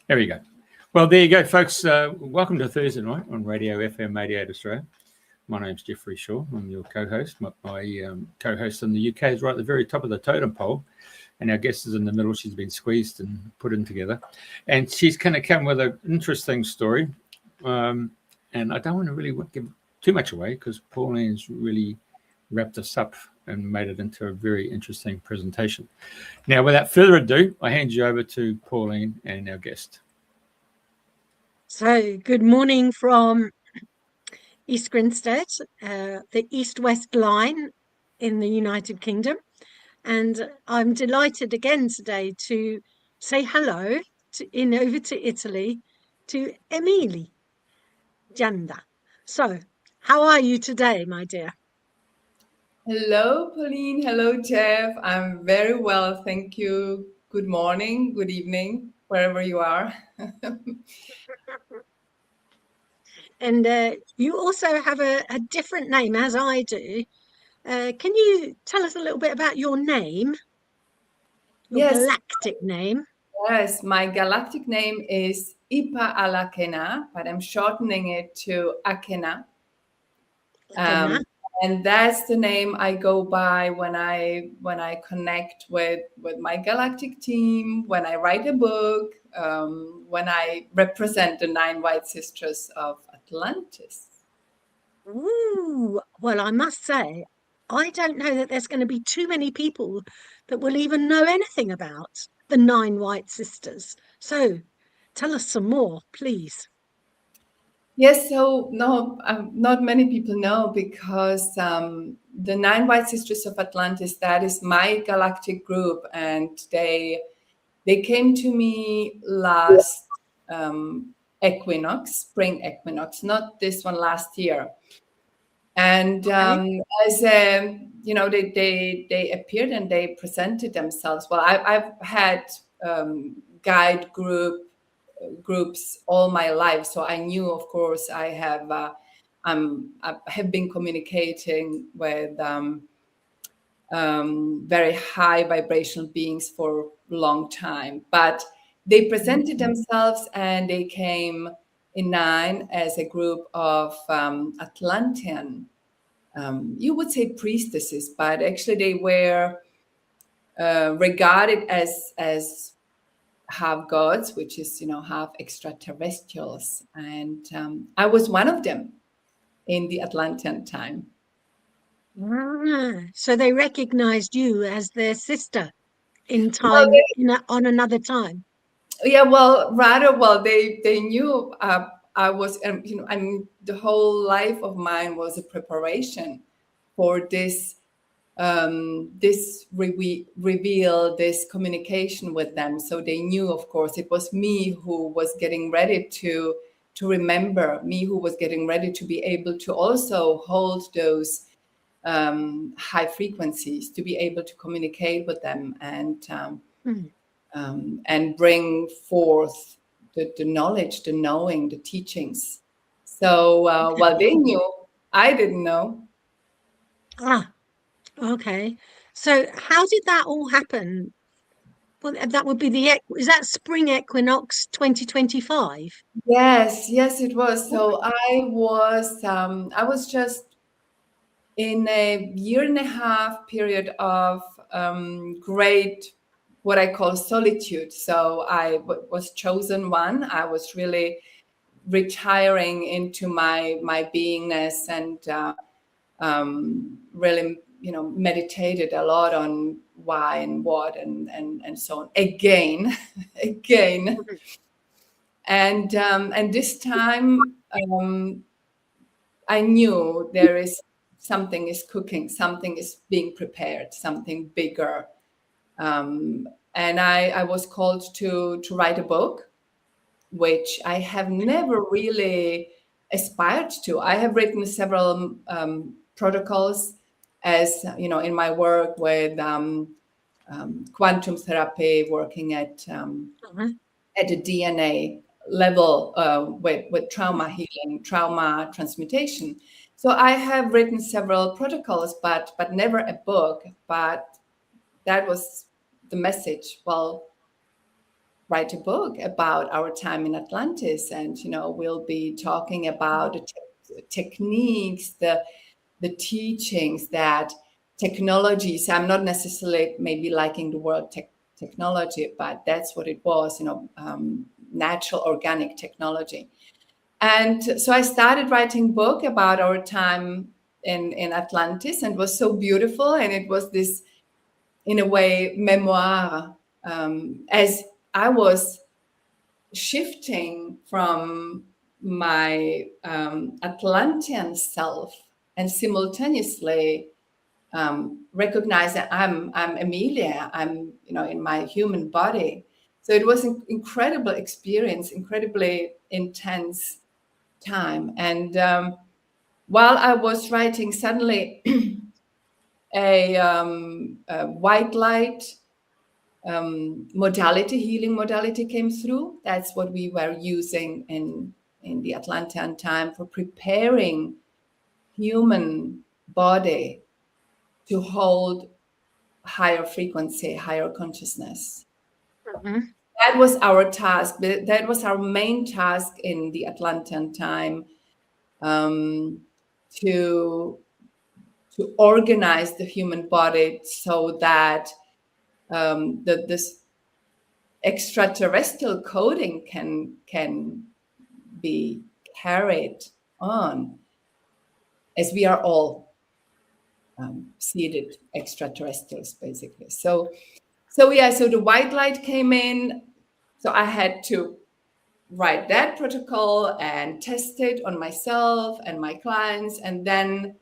There we go. Well, there you go, folks. Welcome to Thursday night on Radio FM88 Australia. My name's Jeffrey Shaw. I'm your co-host. My co-host in the UK is right at the very top of the totem pole, and our guest is in the middle. She's been squeezed and put in together, and she's going to come with an interesting story. And I don't want to really give too much away because Pauline's really wrapped us up and made it into a very interesting presentation. Now, without further ado, I hand you over to Pauline and our guest. So, good morning from East Grinstead, the east-west line in the United Kingdom. And I'm delighted again today to say hello over to Italy to Emilie Janda. So, how are you today, my dear? Hello, Pauline. Hello, Jeff. I'm very well, thank you. Good morning, good evening, wherever you are. And you also have a different name, as I do. Can you tell us a little bit about your name? Your galactic name? Yes, my galactic name is Ipa'Al Akena, but I'm shortening it to Akena. And that's the name I go by when I connect with my galactic team, when I write a book, when I represent the 9 White Sisters of Atlantis. Ooh, well, I must say, I don't know that there's going to be too many people that will even know anything about the 9 White Sisters. So tell us some more, please. Yes, so no, not many people know because the 9 White Sisters of Atlantis, that is my galactic group, and they came to me last equinox, spring equinox, not this one, last year. And as they appeared and they presented themselves. Well, I've had guide groups all my life, so I knew, of course, I have been communicating with very high vibrational beings for a long time. But they presented themselves and they came in 9 as a group of Atlantean, you would say priestesses, but actually they were regarded as half gods, which is, half extraterrestrials. And I was one of them in the Atlantean time. So they recognized you as their sister in time, on another time. Yeah, they knew I was, and the whole life of mine was a preparation for this reveal, this communication with them. So they knew, of course, it was me who was getting ready to remember, me who was getting ready to be able to also hold those high frequencies, to be able to communicate with them and bring forth the knowledge, the knowing, the teachings. So while they knew, I didn't know. Okay. So how did that all happen? Well, that would be is that spring equinox 2025? Yes, it was. So I was just in a 1.5 year period of great, what I call solitude. So I was chosen one. I was really retiring into my beingness and really, meditated a lot on why and what and so on. Again. And this time I knew there is something is cooking, something is being prepared, something bigger. And I was called to write a book, which I have never really aspired to. I have written several protocols, as in my work with quantum therapy, working at the DNA level with trauma healing, trauma transmutation. So I have written several protocols, but never a book. But that was the message. Well, write a book about our time in Atlantis, and we'll be talking about the techniques, the teachings, that technologies. I'm not necessarily maybe liking the word technology, but that's what it was, natural organic technology. And so I started writing a book about our time in Atlantis, and it was so beautiful. And it was this, in a way, memoir, as I was shifting from my Atlantean self and simultaneously recognize that I'm Emilie, I'm in my human body. So it was an incredible experience, incredibly intense time. And while I was writing, suddenly a white light healing modality came through. That's what we were using in the Atlantean time for preparing human body to hold higher frequency, higher consciousness. Mm-hmm. That was our task. That was our main task in the Atlantean time, to organize the human body so that this extraterrestrial coding can be carried on, as we are all seeded extraterrestrials, basically. So the white light came in. So I had to write that protocol and test it on myself and my clients. And then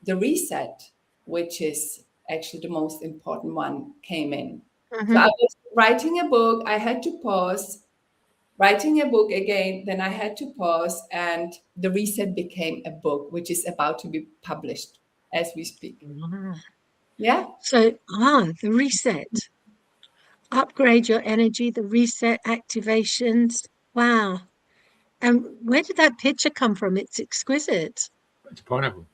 the reset, which is actually the most important one, came in. Mm-hmm. So I was writing a book. I had to pause, writing a book again. Then I had to pause, and the reset became a book, which is about to be published as we speak. Yeah. So, the reset. Upgrade your energy, the reset activations. Wow. And where did that picture come from? It's exquisite. It's a pineapple.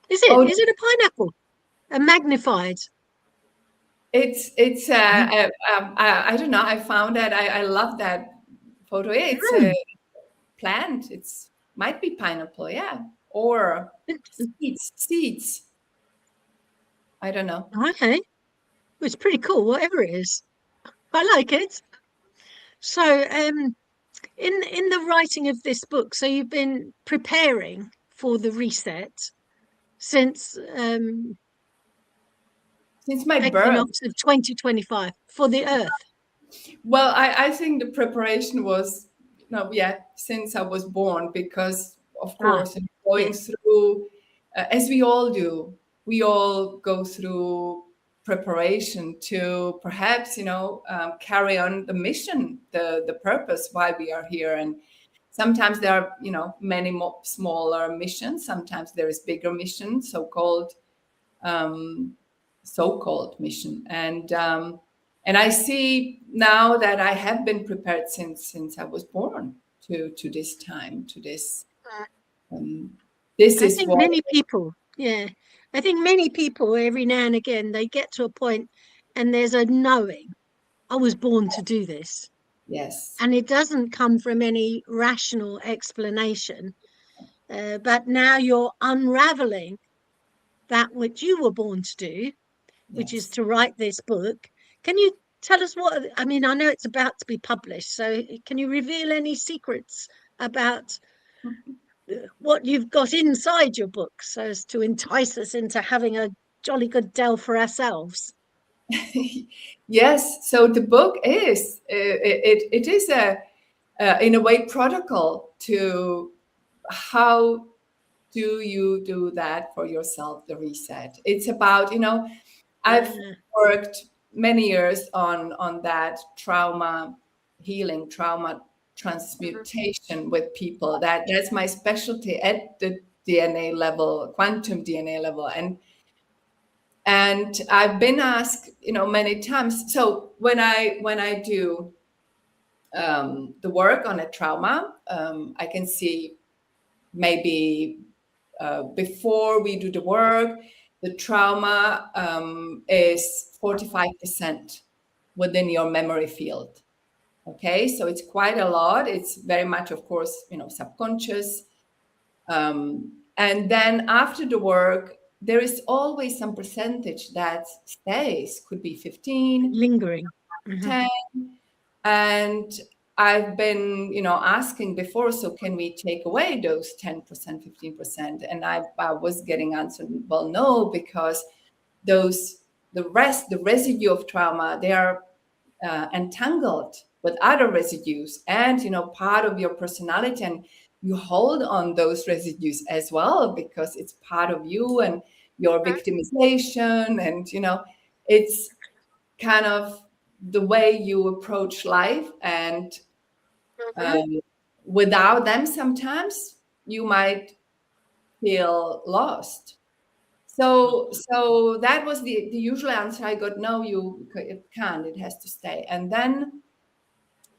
Is it? Is it a pineapple? A magnified? It's I don't know. I found that. I love that photo. It's a plant. It's might be pineapple, yeah. Or seeds. I don't know. Okay. It's pretty cool, whatever it is. I like it. So, in the writing of this book, so you've been preparing for the reset since my equinox of 2025 for the Earth. Well, I think the preparation was, since I was born, because of course, going through, as we all do, we all go through preparation to perhaps, carry on the mission, the purpose why we are here. And sometimes there are, many more smaller missions. Sometimes there is bigger mission, so-called mission. And I see now that I have been prepared since I was born to this time, to this. This is what many people. Yeah, I think many people every now and again they get to a point, and there's a knowing. I was born to do this. Yes. And it doesn't come from any rational explanation, but now you're unraveling that which you were born to do, which is to write this book. Can you tell us what, I mean, I know it's about to be published, so can you reveal any secrets about what you've got inside your book so as to entice us into having a jolly good delve for ourselves? Yes, so the book is, it is in a way, protocol to how do you do that for yourself, the reset. It's about, I've worked many years on that trauma healing, trauma transmutation with people. That's my specialty at the DNA level, quantum DNA level. And I've been asked, many times. So when I do the work on a trauma, I can see maybe before we do the work, the trauma is 45%. within your memory field. Okay, so it's quite a lot. It's very much, of course, subconscious. And then after the work, there is always some percentage that stays, could be 15, lingering, 10. And I've been, asking before, so can we take away those 10%, 15%? And I was getting answered, well, no, because the residue of trauma, they are entangled with other residues and, part of your personality, and you hold on those residues as well because it's part of you and your victimization, and, it's kind of the way you approach life, and without them, sometimes you might feel lost. So that was the usual answer I got. No, it can't. It has to stay. And then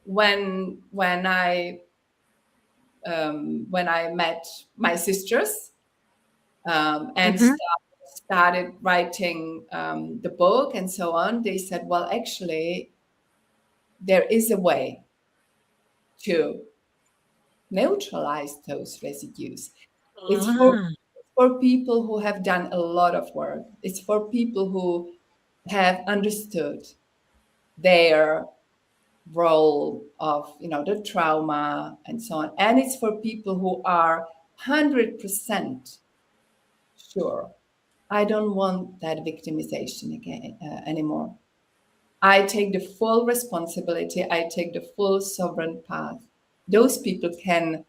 when I met my sisters and started writing the book and so on, they said, well, actually, there is a way to neutralize those residues. It's for people who have done a lot of work. It's for people who have understood their role of, the trauma and so on. And it's for people who are 100% sure, I don't want that victimization again anymore. I take the full responsibility. I take the full sovereign path. Those people can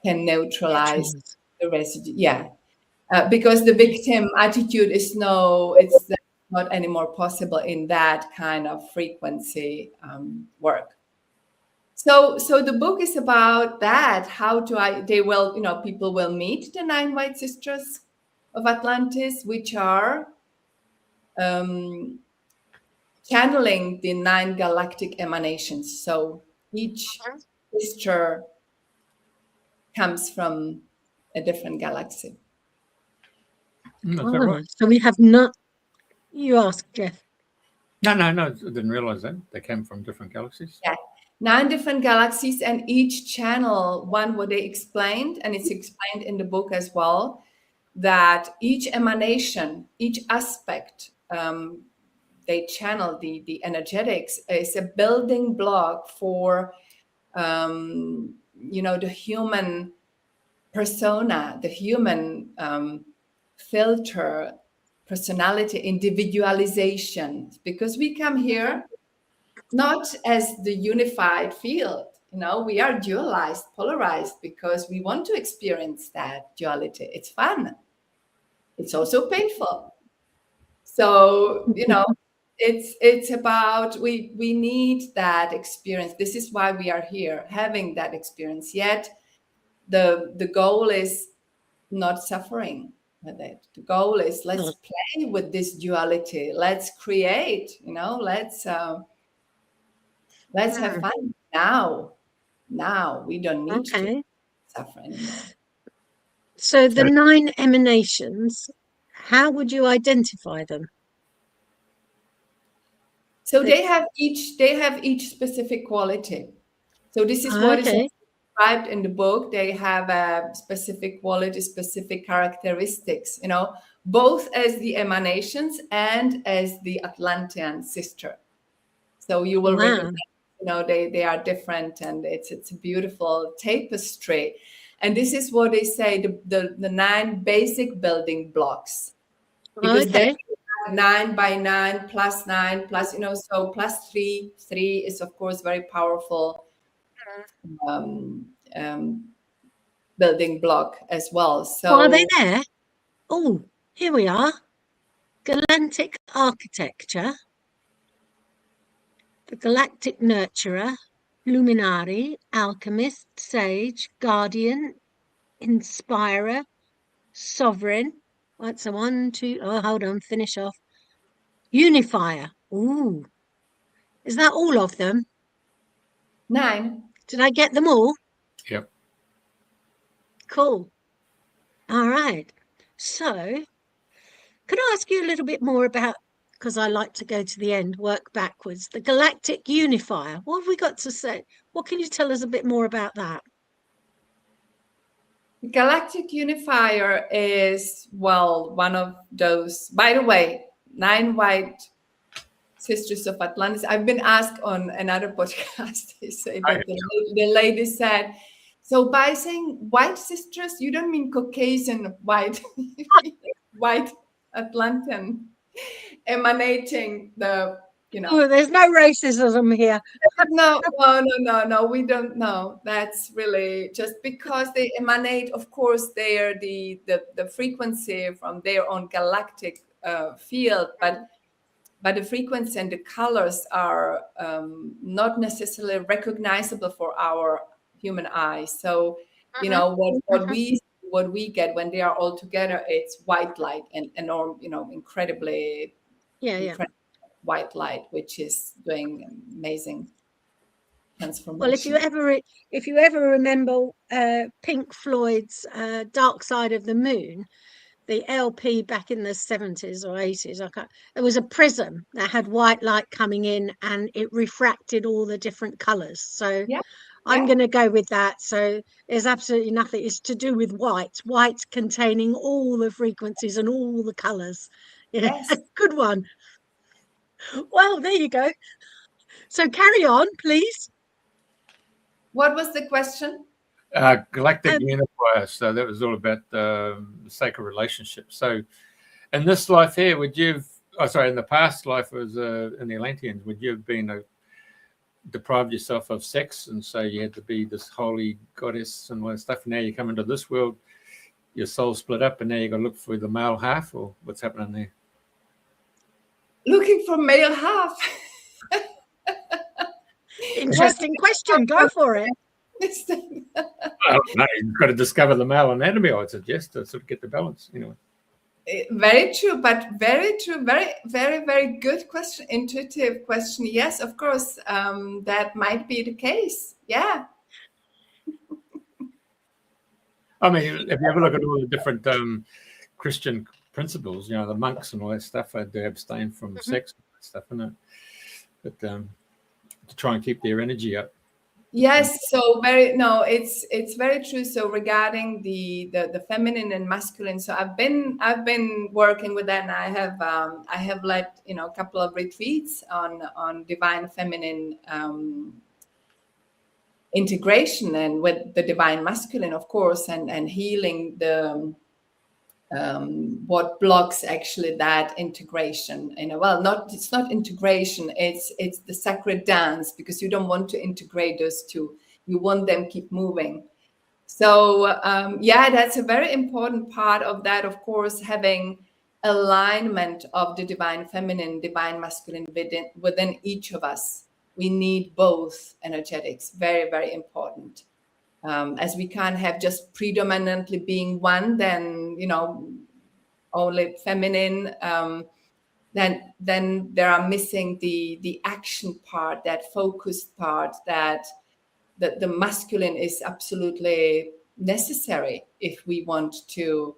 neutralize the residue. Yeah. Because the victim attitude is it's not anymore possible in that kind of frequency work. So the book is about that. People will meet the 9 white sisters of Atlantis, which are channeling the 9 galactic emanations. So each sister comes from a different galaxy. Right? So we have not. You asked, Jeff. No, I didn't realize that they came from different galaxies. Yeah, 9 different galaxies, and each channel, what they explained, and it's explained in the book as well, that each emanation, each aspect, they channel the energetics, is a building block for the human persona, the human filter, personality, individualization, because we come here not as the unified field. We are dualized, polarized, because we want to experience that duality. It's fun. It's also painful. So, it's about, we need that experience. This is why we are here, having that experience. Yet the goal is not suffering with it. The goal is, let's play with this duality. Let's create, let's have fun now. We don't need to suffer anymore. So the 9 emanations, how would you identify them? So they have each specific quality. So this is what is described in the book. They have a specific quality, specific characteristics, both as the emanations and as the Atlantean sister. So you will recognize, they are different, and it's a beautiful tapestry. And this is what they say, the 9 basic building blocks. Because they 9 by 9 plus 9 plus, so plus 3 is, of course, very powerful building block as well. So are they there? Oh, here we are. Galactic architecture, the galactic nurturer, luminary, alchemist, sage, guardian, inspirer, sovereign. That's a 1, 2. Oh, hold on, finish off. Unifier. Ooh. Is that all of them? 9. Did I get them all? Yep. Cool. All right. So, could I ask you a little bit more about because I like to go to the end, work backwards. The Galactic Unifier. What have we got to say? What can you tell us a bit more about that? Galactic Unifier is, well, one of those, by the way, 9 white sisters of Atlantis. I've been asked on another podcast, they say that the lady said, so by saying white sisters, you don't mean Caucasian white, white Atlantean emanating the, you know. Oh, there's no racism here. No, we don't know. That's really just because they emanate, of course, they are the frequency from their own galactic field, but the frequency and the colors are not necessarily recognizable for our human eyes. So, you know, what we get when they are all together, it's white light and enormous, you know, incredibly white light, which is doing amazing transformation. Well, if you ever remember Pink Floyd's Dark Side of the Moon, the LP back in the 70s or 80s, there was a prism that had white light coming in and it refracted all the different colors. So I'm going to go with that. So there's absolutely nothing. It's to do with white containing all the frequencies and all the colors. Yes. Good one. Well, there you go. So carry on, please. What was the question? Galactic Unifier. So that was all about the sacred relationship. So in this life here, in the past life was in the Atlanteans, would you have been deprived yourself of sex, and so you had to be this holy goddess and all that stuff? Now you come into this world, your soul split up, and now you got to look for the male half, or what's happening there? Looking for male half. Interesting question. Go for it. Well, no, you've got to discover the male anatomy, I would suggest, to sort of get the balance. Anyway. Very true, but very true. Very, very, very good question. Intuitive question. Yes, of course, that might be the case. Yeah. I mean, if you have a look at all the different Christian principles, you know, the monks and all that stuff, they abstain from sex and that stuff, isn't it? But to try and keep their energy up. Yes, so it's very true. So regarding the feminine and masculine, so I've been working with that, and I have led, you know, a couple of retreats on divine feminine integration, and with the divine masculine, of course, and healing the what blocks actually that integration. It's not integration, it's the sacred dance, because you don't want to integrate those two, you want them keep moving. So that's a very important part of that, of course, having alignment of the divine feminine, divine masculine within each of us. We need both energetics, very, very important. As we can't have just predominantly being one, then, you know, only feminine, then there are missing the action part, that focused part, that the masculine is absolutely necessary if we want to,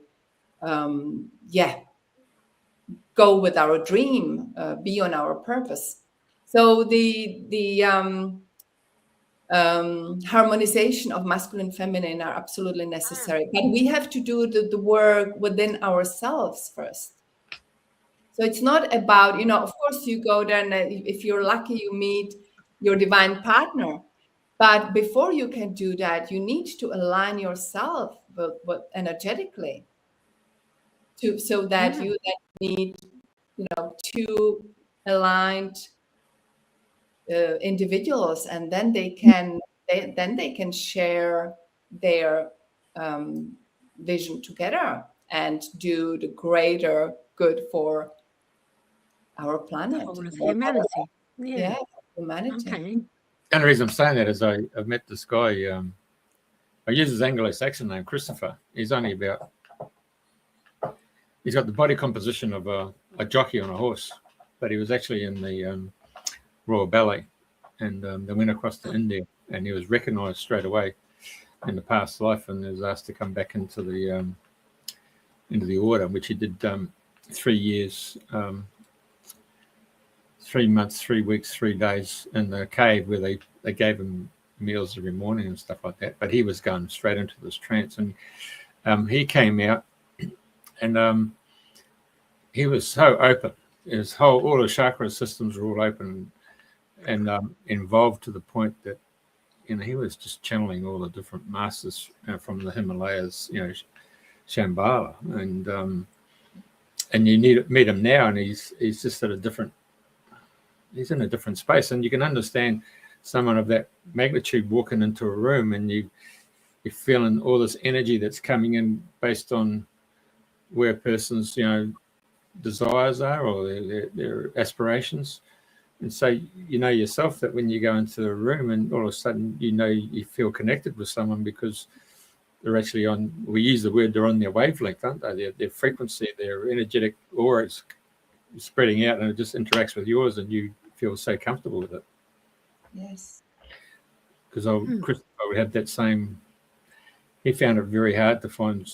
go with our dream, be on our purpose. So the harmonization of masculine, feminine are absolutely necessary, but we have to do the work within ourselves first. So it's not about, you know, of course you go there, and if you're lucky, you meet your divine partner, but before you can do that, you need to align yourself with energetically, so that you then need, you know, two aligned individuals, and then they can share their vision together and do the greater good for our planet, humanity. Humanity. Okay. The only reason I'm saying that is I've met this guy. I use his Anglo-Saxon name, Christopher. He's got the body composition of a jockey on a horse, but he was actually in the Royal Ballet, and they went across to India, and he was recognized straight away in the past life, and was asked to come back into the order, which he did 3 years 3 months, 3 weeks, 3 days in the cave where they gave him meals every morning and stuff like that. But he was going straight into this trance, and he came out, and he was so open. All the chakra systems were all open and involved to the point that, he was just channeling all the different masters from the Himalayas, Shambhala, and you meet him now, and he's just at he's in a different space, and you can understand someone of that magnitude walking into a room, and you're feeling all this energy that's coming in based on where a person's desires are or their aspirations. And so yourself that when you go into a room and all of a sudden you feel connected with someone because they're actually we use the word, they're on their wavelength, aren't they? Their frequency, their energetic aura is spreading out, and it just interacts with yours, and you feel so comfortable with it. Yes. Because Christopher would have that same. He found it very hard to find,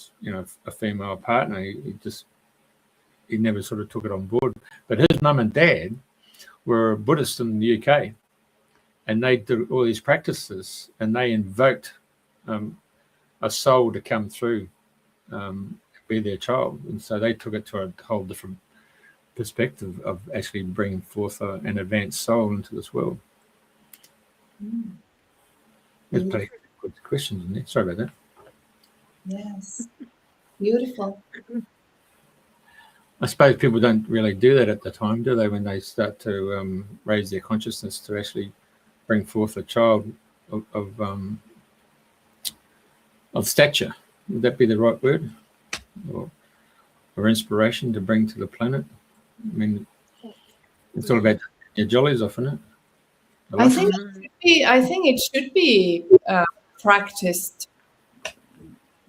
a female partner. He never sort of took it on board. But his mum and dad were Buddhists in the UK, and they did all these practices, and they invoked a soul to come through, be their child, and so they took it to a whole different perspective of actually bringing forth an advanced soul into this world. There's plenty of good questions in there. Sorry about that. Yes, beautiful. I suppose people don't really do that at the time, do they, when they start to raise their consciousness to actually bring forth a child of stature? Would that be the right word? Or inspiration to bring to the planet? I mean, it's all about your jollies off, isn't it? I think it should be practiced.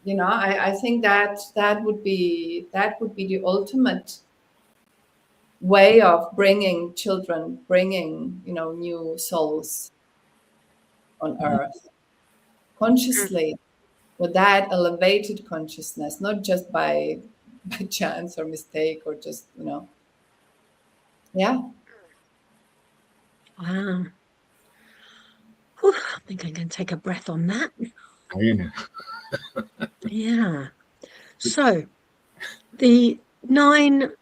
I think that would be the ultimate way of bringing children, new souls on earth consciously, with that elevated consciousness, not just by chance or mistake or just yeah. Wow. Whew, I think I can take a breath on that. Yeah. Yeah. So, the 9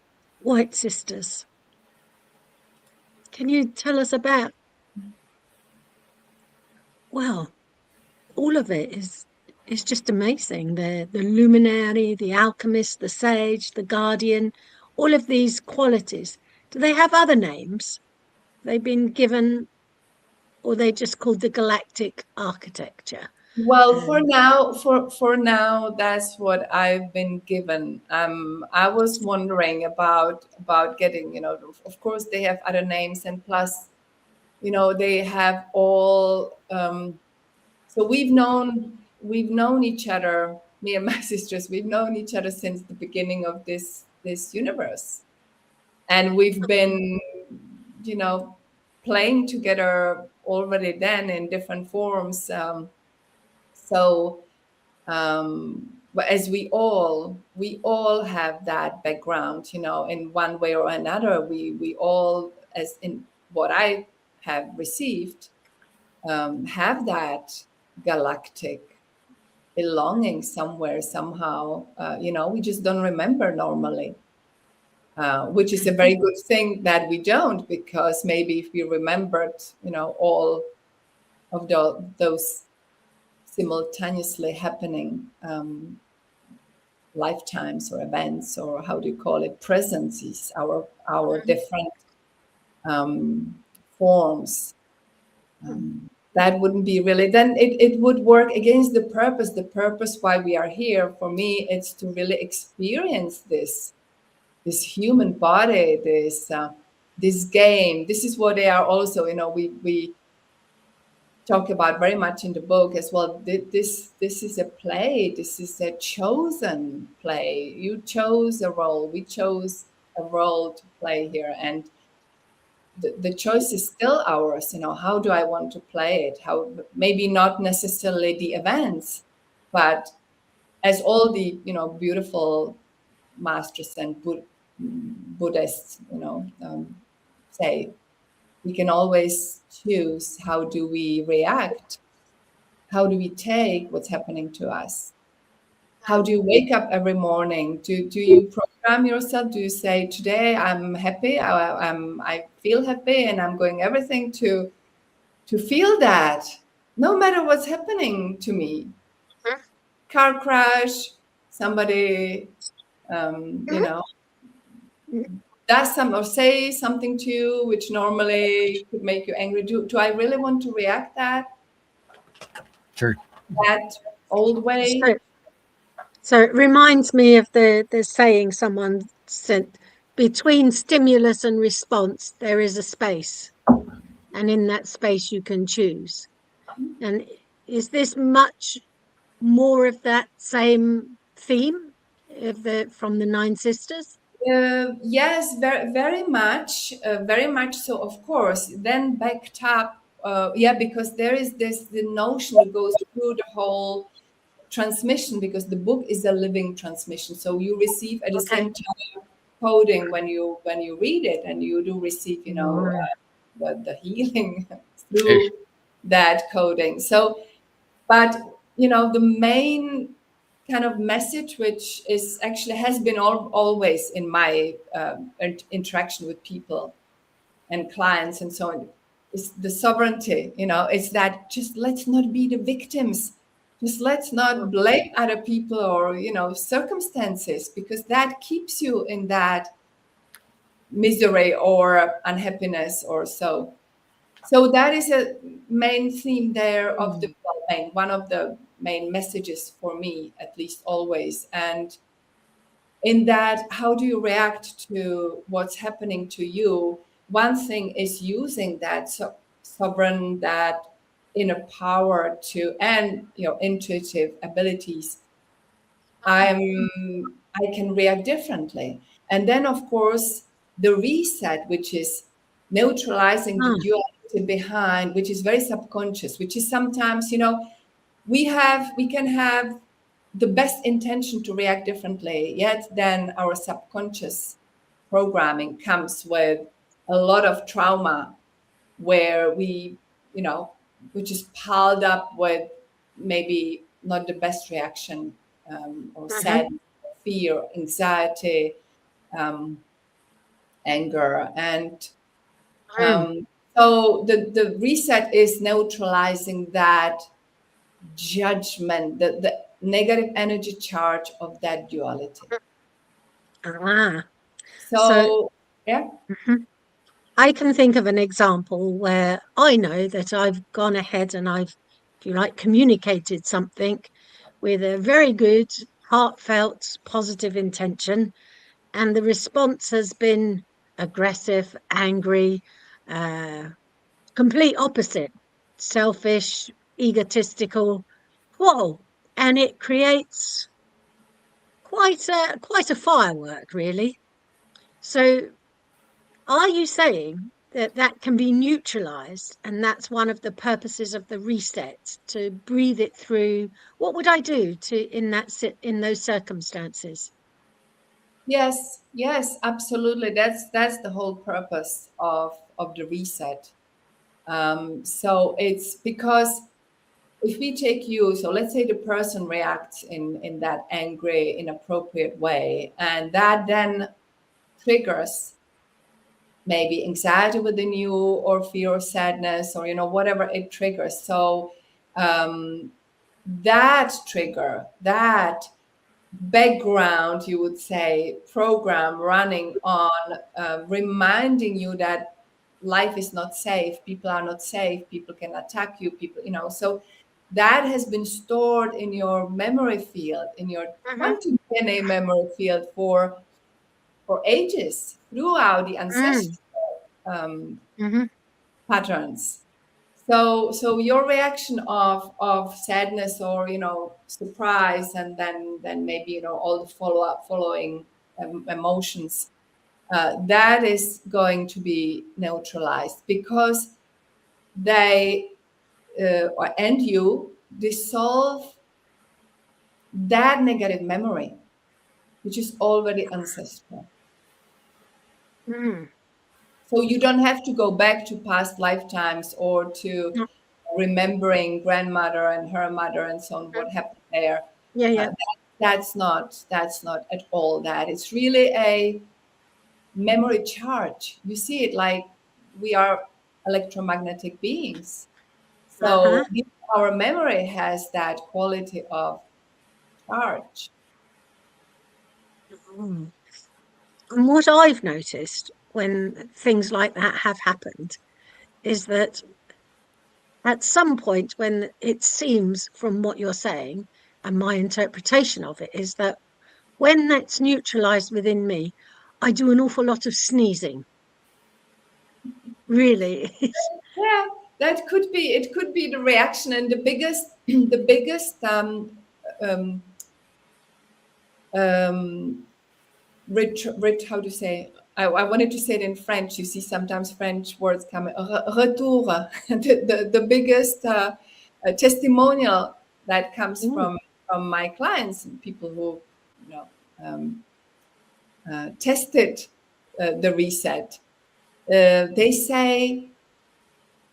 white sisters. Can you tell us about? Well, all of it is just amazing. The luminary, the alchemist, the sage, the guardian, all of these qualities. Do they have other names? They've been given, or they just called the galactic architecture? Well, for now, that's what I've been given. I was wondering about getting, of course they have other names, and plus, they have all. So we've known each other. Me and my sisters, we've known each other since the beginning of this universe, and we've been, playing together already then in different forms. But as we all have that background, in one way or another, we all, as in what I have received, have that galactic belonging somewhere, somehow. We just don't remember normally, which is a very good thing that we don't, because maybe if we remembered, all of those simultaneously happening lifetimes or events, or how do you call it, presences, our different forms, that wouldn't be really, then it would work against the purpose why we are here. For me, it's to really experience this human body, this game. This is what they are also, we talk about very much in the book as well. This is a play. This is a chosen play. You chose a role. We chose a role to play here, and the choice is still ours. How do I want to play it? How, maybe not necessarily the events, but as all the beautiful masters and Buddhists say, We can always choose how do we react, how do we take what's happening to us. How do you wake up every morning? Do you program yourself? Do you say, today I'm happy, I feel happy, and I'm going everything to feel that, no matter what's happening to me? Car crash, somebody, does some or say something to you, which normally could make you angry. Do I really want to react that old way? So it reminds me of the saying someone said, between stimulus and response, there is a space. And in that space, you can choose. And is this much more of that same theme from the Nine Sisters? Yes, very, very much so, of course. Then backed up, because there is the notion that goes through the whole transmission, because the book is a living transmission. So you receive at the same time coding when you read it, and you do receive, the healing through that coding. So, but the main kind of message, which is actually has been always in my interaction with people and clients and so on, is the sovereignty. It's that just let's not be the victims. Just let's not blame other people or circumstances, because that keeps you in that misery or unhappiness or so. So that is a main theme there of one of the main messages for me, at least always. And in that, how do you react to what's happening to you? One thing is using that sovereign, that inner power and intuitive abilities. I can react differently. And then, of course, the reset, which is neutralizing the duality behind, which is very subconscious, which is sometimes, we can have the best intention to react differently, yet then our subconscious programming comes with a lot of trauma, where we, which is piled up with maybe not the best reaction, or sadness, fear, anxiety, anger. And so the reset is neutralizing that judgment, the negative energy charge of that duality. So yeah. I can think of an example where I know that I've gone ahead and I've, if you like, communicated something with a very good, heartfelt, positive intention, and the response has been aggressive, angry, complete opposite, selfish, egotistical. Whoa! And it creates quite a firework, really. So are you saying that can be neutralized, and that's one of the purposes of the reset, to breathe it through? What would I do in those circumstances? Yes, absolutely. That's the whole purpose of the reset. So it's because if we take you, so let's say the person reacts in that angry, inappropriate way, and that then triggers maybe anxiety within you, or fear or sadness, or whatever it triggers. So that trigger, that background, you would say, program running on, reminding you that life is not safe, people are not safe, people can attack you, people, so that has been stored in your memory field, in your quantum DNA memory field for ages, throughout the ancestral patterns. So your reaction of sadness, or surprise, and then maybe all the following emotions, that is going to be neutralized, because they and you dissolve that negative memory, which is already ancestral. So you don't have to go back to past lifetimes or to remembering grandmother and her mother and so on, what happened there. That's not at all that. It's really a memory charge. You see it like we are electromagnetic beings. So our memory has that quality of charge. And what I've noticed when things like that have happened is that at some point, when it seems from what you're saying and my interpretation of it is that when that's neutralized within me, I do an awful lot of sneezing. Really. Yeah, that could be. It could be the reaction, and the biggest how to say? I wanted to say it in French. You see, sometimes French words come. Retour, the biggest testimonial that comes from my clients and people who, tested the reset. They say,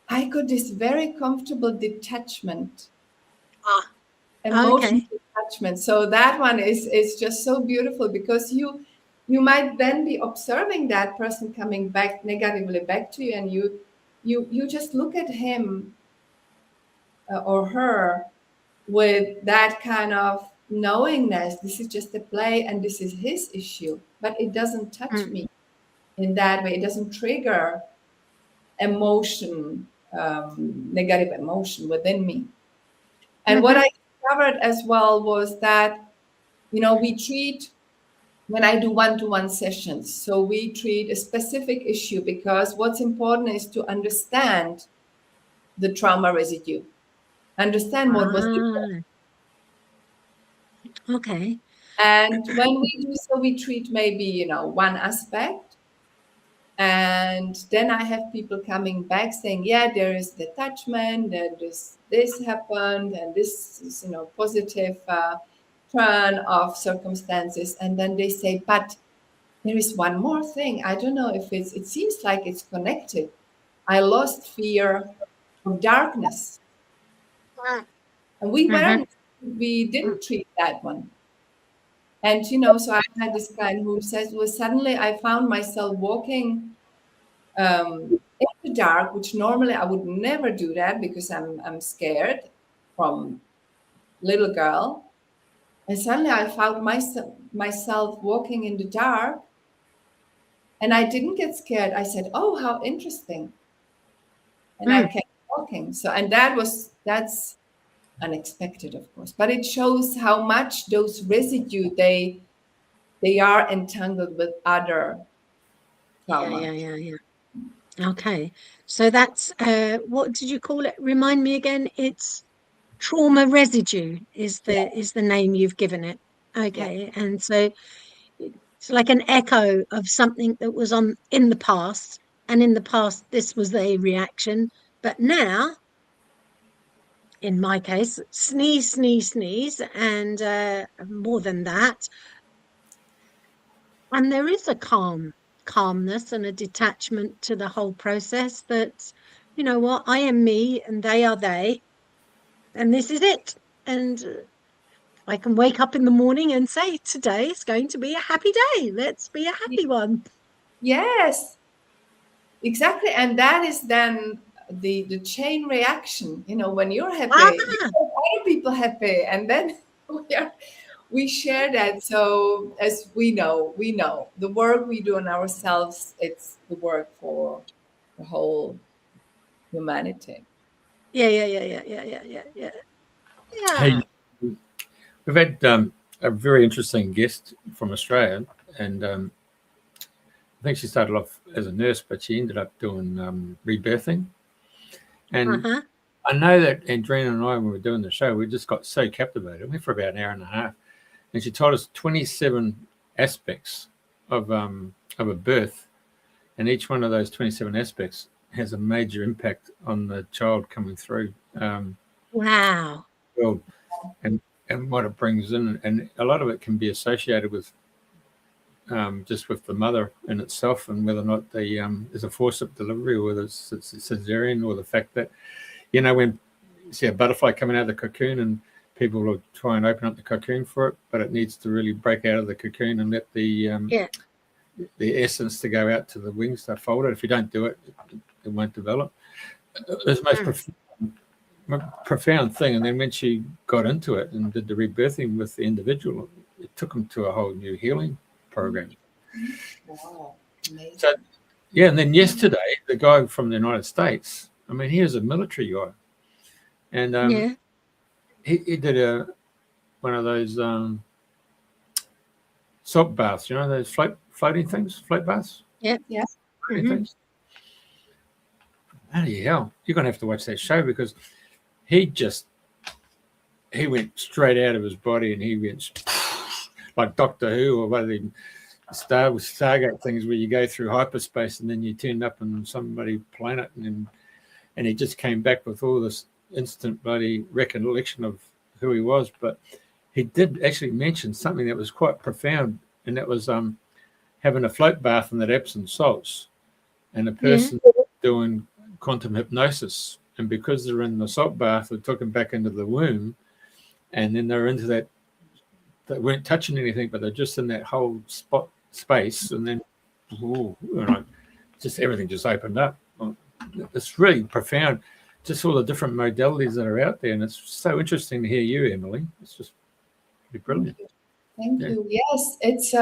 I got this very comfortable detachment, emotional detachment. So that one is just so beautiful, because you might then be observing that person coming back negatively back to you, and you just look at him or her with that kind of knowingness. This is just a play, and this is his issue, but it doesn't touch me in that way. It doesn't trigger emotion, negative emotion within me. And what I discovered as well was that, we treat, when I do one-to-one sessions, so we treat a specific issue, because what's important is to understand the trauma residue, understand what was different. Okay. And when we do so, we treat maybe, one aspect. And then I have people coming back saying, yeah, there is detachment, that this happened, and this is, positive turn of circumstances. And then they say, but there is one more thing. I don't know if it seems like it's connected. I lost fear of darkness. And we didn't treat that one. And, so I had this client who says, well, suddenly I found myself walking in the dark, which normally I would never do that, because I'm scared from little girl. And suddenly I found myself walking in the dark, and I didn't get scared. I said, oh, how interesting. And I kept walking. So, and that's unexpected, of course, but it shows how much those residue, they are entangled with other trauma. Yeah. Okay, so that's what did you call it? Remind me again. It's trauma residue is the name you've given it. Okay, and so it's like an echo of something that was on in the past, and in the past this was a reaction, but now, in my case, sneeze, and more than that, and there is a calmness and a detachment to the whole process, that, you know what, I am me and they are they, and this is it. And I can wake up in the morning and say, today is going to be a happy day. Let's be a happy one. Yes, exactly. And that is then the chain reaction. When you're happy, other people happy, and then we share that. So as we know the work we do on ourselves, it's the work for the whole humanity. Yeah. Hey, we've had a very interesting guest from Australia, and I think she started off as a nurse, but she ended up doing rebirthing. And I know that Andrina and I, when we were doing the show, we just got so captivated. We went for about an hour and a half, and she told us 27 aspects of a birth, and each one of those 27 aspects has a major impact on the child coming through. Wow. Well, and what it brings in, and a lot of it can be associated with just with the mother in itself, and whether or not there's a forceps delivery, or whether it's cesarean, or the fact that, when you see a butterfly coming out of the cocoon, and people will try and open up the cocoon for it, but it needs to really break out of the cocoon and let the essence to go out to the wings to fold it. If you don't do it, it won't develop. It's the most profound thing. And then when she got into it and did the rebirthing with the individual, it took them to a whole new healing program. Wow, amazing. So, and then yesterday, the guy from the United States, I mean, he was a military guy, and he did one of those salt baths, those floating things, float baths. Yeah. Floating things. Bloody hell, you're gonna have to watch that show, because he went straight out of his body, and he went like Doctor Who, or one of the Stargate things where you go through hyperspace and then you turn up on somebody's planet, and he just came back with all this instant bloody recollection of who he was. But he did actually mention something that was quite profound, and that was having a float bath in that Epsom salts, and a person doing quantum hypnosis, and because they're in the salt bath, they took them back into the womb, and then they're into that. They weren't touching anything, but they're just in that whole space, and then just everything just opened up. It's really profound, just all the different modalities that are out there, and it's so interesting to hear you, Emilie. It's just pretty brilliant. Thank you. Yes, it's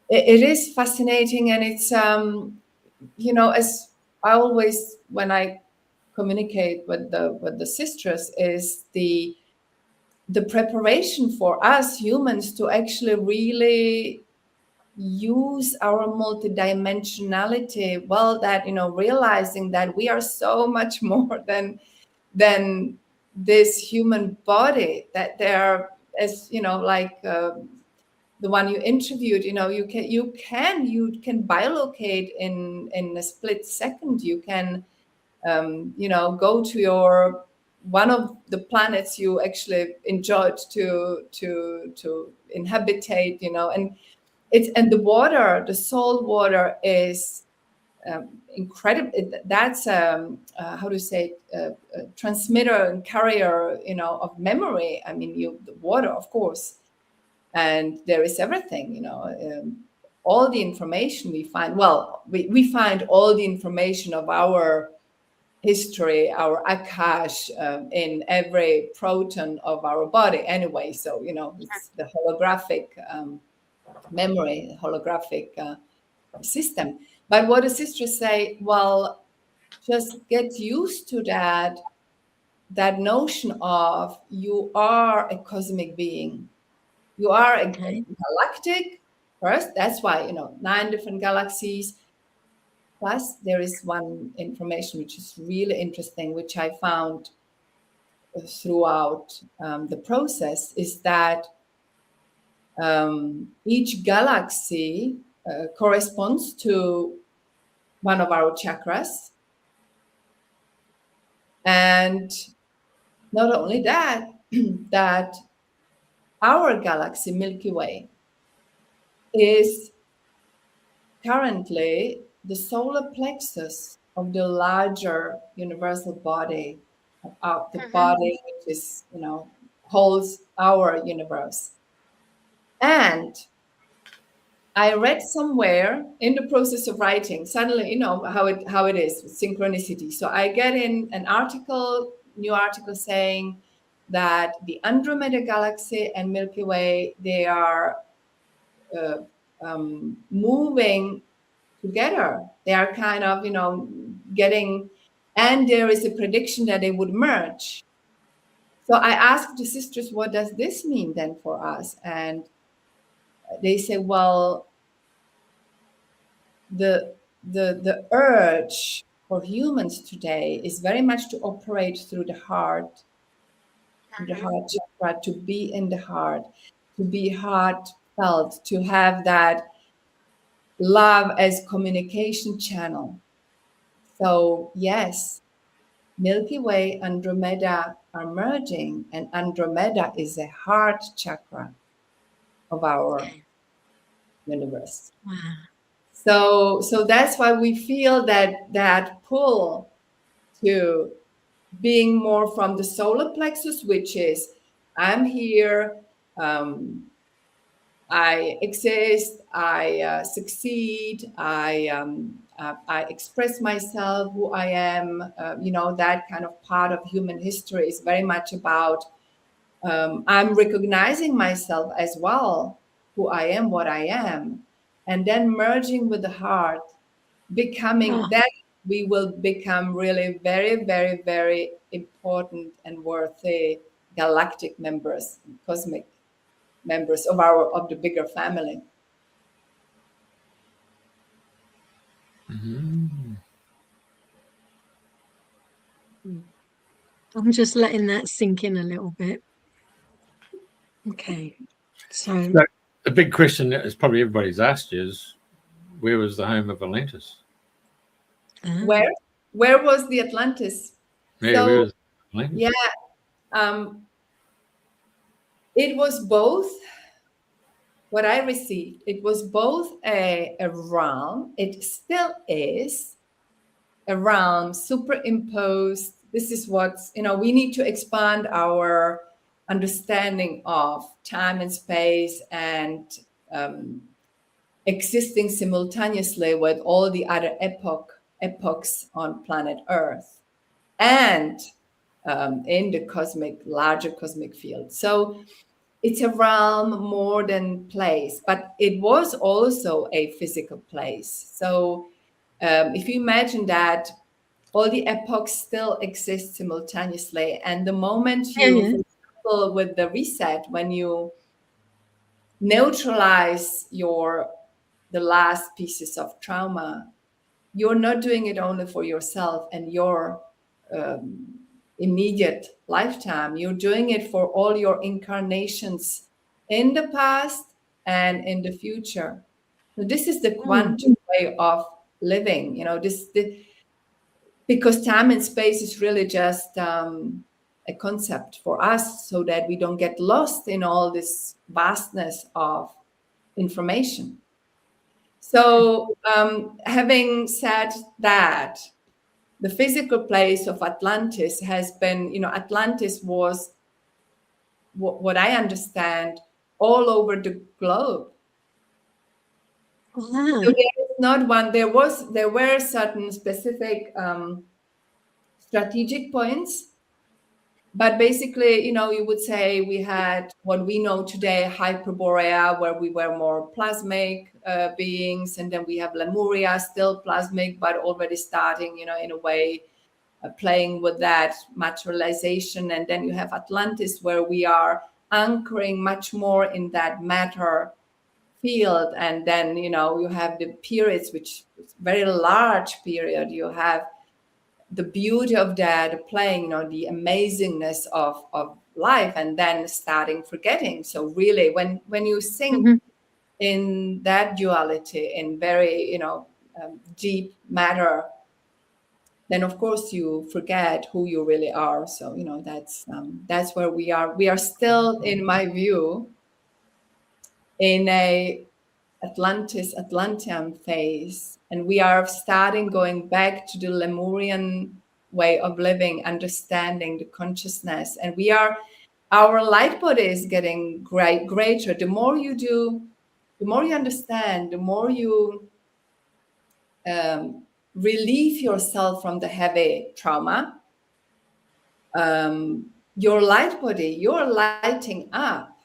it is fascinating, and it's as I always, when I communicate with the sisters, is the preparation for us humans to actually really use our multidimensionality. Well, that realizing that we are so much more than this human body. That there, as like the one you interviewed, you can biolocate in a split second. You can go to one of the planets you actually enjoyed to inhabitate, and the water, the salt water, is incredible. That's how to say a transmitter and carrier, of memory. I mean, the water, of course, and there is everything, all the information we find. Well, we find all the information of our history, our akash, in every proton of our body anyway. So, it's the holographic memory, holographic system. But what the sisters say, well, just get used to that notion of you are a cosmic being. You are a galactic first. That's why, 9 different galaxies. Plus, there is one information which is really interesting, which I found throughout the process, is that each galaxy corresponds to one of our chakras. And not only that, that our galaxy, Milky Way, is currently the solar plexus of the larger universal body, of the body which is, holds our universe. And I read somewhere in the process of writing, suddenly, how it is with synchronicity. So I get in an new article saying that the Andromeda galaxy and Milky Way, they are moving together. They are kind of, getting, and there is a prediction that they would merge. So I asked the sisters, what does this mean then for us? And they say, well, the urge for humans today is very much to operate through the heart, the heart chakra, to be in the heart, to be heartfelt, to have that love as communication channel. So yes, Milky Way, Andromeda are merging, and Andromeda is a heart chakra of our universe. Wow. So that's why we feel that pull to being more from the solar plexus, which is I'm here, I exist, I succeed, I express myself, who I am. That kind of part of human history is very much about I'm recognizing myself as well, who I am, what I am, and then merging with the heart, becoming that we will become really very, very, very important and worthy galactic members, cosmic members of the bigger family. Mm-hmm. I'm just letting that sink in a little bit. Okay. So the big question that is probably everybody's asked you is, where was the home of Atlantis? Where was the Atlantis? Yeah, where was Atlantis? Yeah, it was both. What I received, it was both a realm. It still is a realm superimposed. This is what's, we need to expand our understanding of time and space and existing simultaneously with all the other epochs on planet Earth and in the larger cosmic field. So it's a realm more than place, but it was also a physical place. So if you imagine that all the epochs still exist simultaneously, and the moment you, for example, with the reset, when you neutralize the last pieces of trauma, you're not doing it only for yourself and your immediate lifetime. You're doing it for all your incarnations in the past and in the future. So this is the quantum way of living, because time and space is really just a concept for us, so that we don't get lost in all this vastness of information. So having said that, the physical place of Atlantis has been, Atlantis was, what I understand, all over the globe. So there is not one. There were certain specific strategic points, but basically, you would say we had what we know today, Hyperborea, where we were more plasmic beings, and then we have Lemuria, still plasmic, but already starting, in a way, playing with that materialization. And then you have Atlantis, where we are anchoring much more in that matter field. And then, you have the periods, which is very large period. You have the beauty of that playing, the amazingness of life, and then starting forgetting. So really, when you sink in that duality, in very, deep matter, then of course you forget who you really are. So, that's where we are. We are still, in my view, in a Atlantean phase, and we are starting going back to the Lemurian way of living, understanding the consciousness, and our light body is getting greater. The more you do, the more you understand, the more you relieve yourself from the heavy trauma. Your light body, you're lighting up.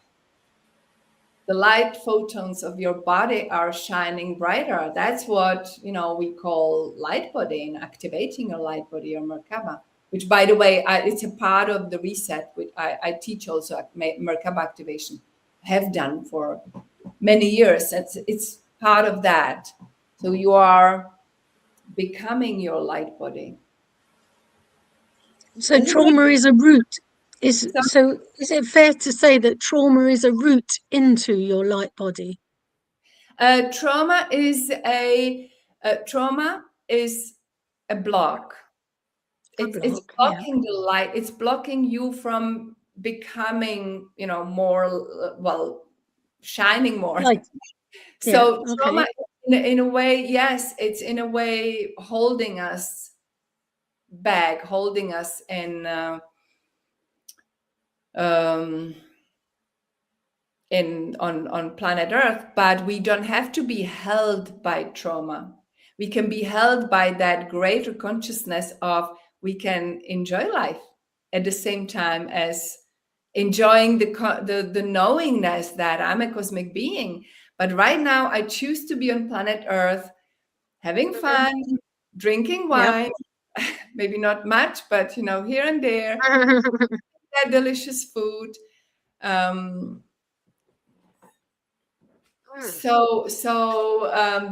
The light photons of your body are shining brighter. That's what, we call light body, and activating your light body, or Merkaba, which, by the way, it's a part of the reset, which I teach also Merkaba activation, have done for many years. It's part of that. So you are becoming your light body. So trauma is a route. Is it fair to say that trauma is a route into your light body? Trauma is a block. It's blocking the light. It's blocking you from becoming, more, shining more. So okay. trauma, in a way, yes, it's in a way holding us back, holding us in on planet Earth. But we don't have to be held by trauma. We can be held by that greater consciousness of we can enjoy life at the same time as enjoying the knowingness that I'm a cosmic being. But right now, I choose to be on planet Earth, having fun, drinking wine, maybe not much, but here and there, that delicious food.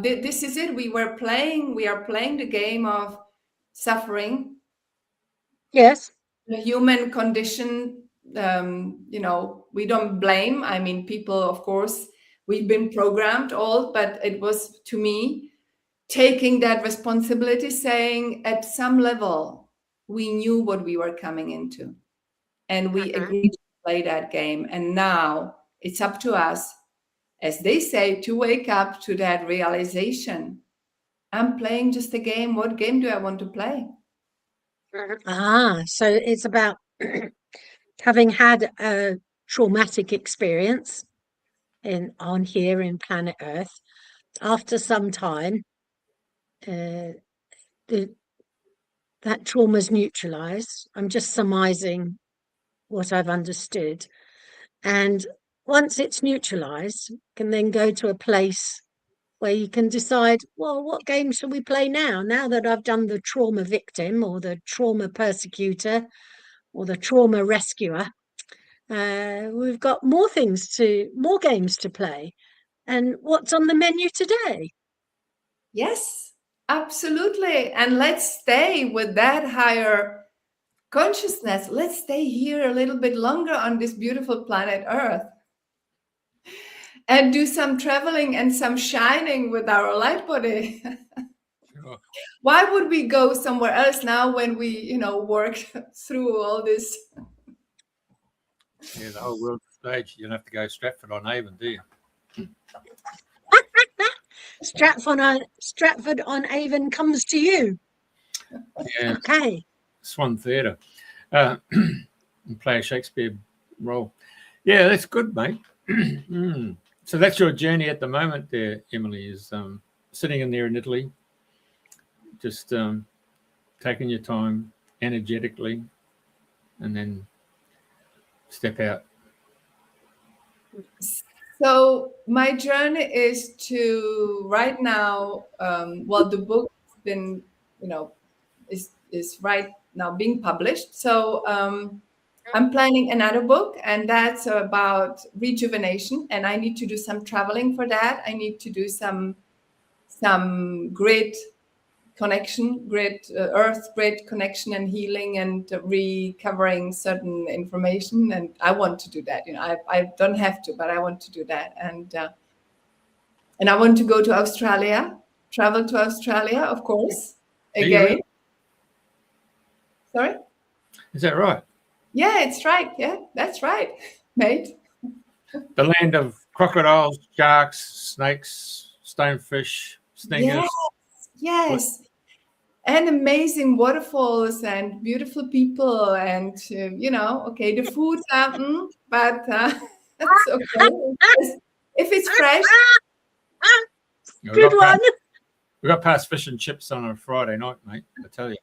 This is it. We are playing the game of suffering. Yes. The human condition. We don't blame. I mean, people, of course, we've been programmed all, but it was, to me, taking that responsibility, saying at some level we knew what we were coming into, and we agreed to play that game. And now it's up to us, as they say, to wake up to that realization. I'm playing just a game. What game do I want to play? So it's about having had a traumatic experience on here in planet Earth. After some time, that trauma's neutralized. I'm just surmising what I've understood. And once it's neutralized, you can then go to a place where you can decide, well, what game shall we play now? Now that I've done the trauma victim or the trauma persecutor or the trauma rescuer, we've got more games to play. And what's on the menu today? Yes, absolutely. And let's stay with that higher consciousness. Let's stay here a little bit longer on this beautiful planet Earth and do some traveling and some shining with our light body. Sure. Why would we go somewhere else now when we, work through all this? Yeah, the whole world stage. You don't have to go Stratford-on-Avon, do you? Stratford-on-Avon comes to you. Yeah. Okay. Swan Theatre. And play a Shakespeare role. Yeah, that's good, mate. So that's your journey at the moment there, Emilie, is sitting in there in Italy, just taking your time energetically, and then step out. So my journey is to right now, the book has been, is right now being published. So I'm planning another book, and that's about rejuvenation. And I need to do some traveling for that. I need to do some grid connection, earth grid connection and healing and recovering certain information. And I want to do that. I don't have to, but I want to do that. And I want to go to Australia, travel to Australia, of course, again. Sorry? Is that right? Yeah, it's right. Yeah, that's right, mate. The land of crocodiles, sharks, snakes, stonefish, stingers. Yes. And amazing waterfalls and beautiful people and, okay, the food, but that's okay. If it's fresh. Good one. We got past fish and chips on a Friday night, mate, I tell you.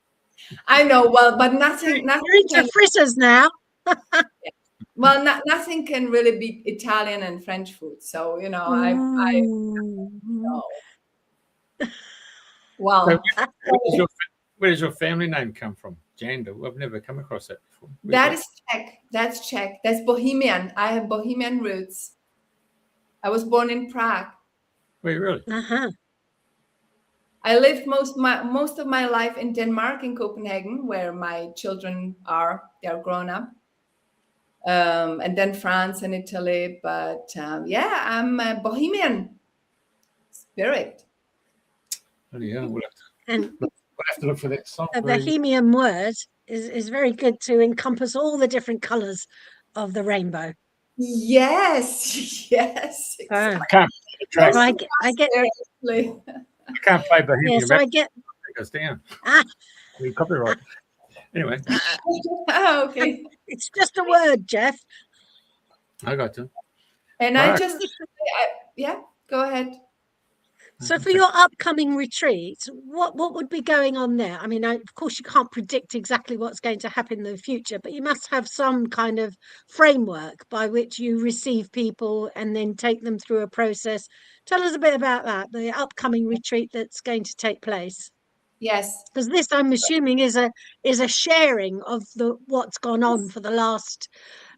I know, but nothing. You're into fritters now. Well, nothing can really beat Italian and French food. So, I know. Well, so where does your family name come from? Janda. I've never come across that before. That is Czech. That's Czech. That's Bohemian. I have Bohemian roots. I was born in Prague. Wait, really? Uh-huh. I lived most of my life in Denmark, in Copenhagen, where my children are. They are grown up. And then France and Italy. But I'm a Bohemian spirit. Oh, yeah, we'll have to look for that song. A Bohemian word is very good to encompass all the different colours of the rainbow. Yes, yes, Oh. exactly. Can't track. So I get Seriously. You can't play Bohemian yeah. So I get take us down. ah. We copyright. Anyway, Okay. It's just a word, Jeff. I got you. And Right. I just, yeah, go ahead. So for your upcoming retreat, what would be going on there? I mean, of course, you can't predict exactly what's going to happen in the future, but you must have some kind of framework by which you receive people and then take them through a process. Tell us a bit about that, the upcoming retreat that's going to take place. Yes. Because this, I'm assuming, is a sharing of what's gone on for the last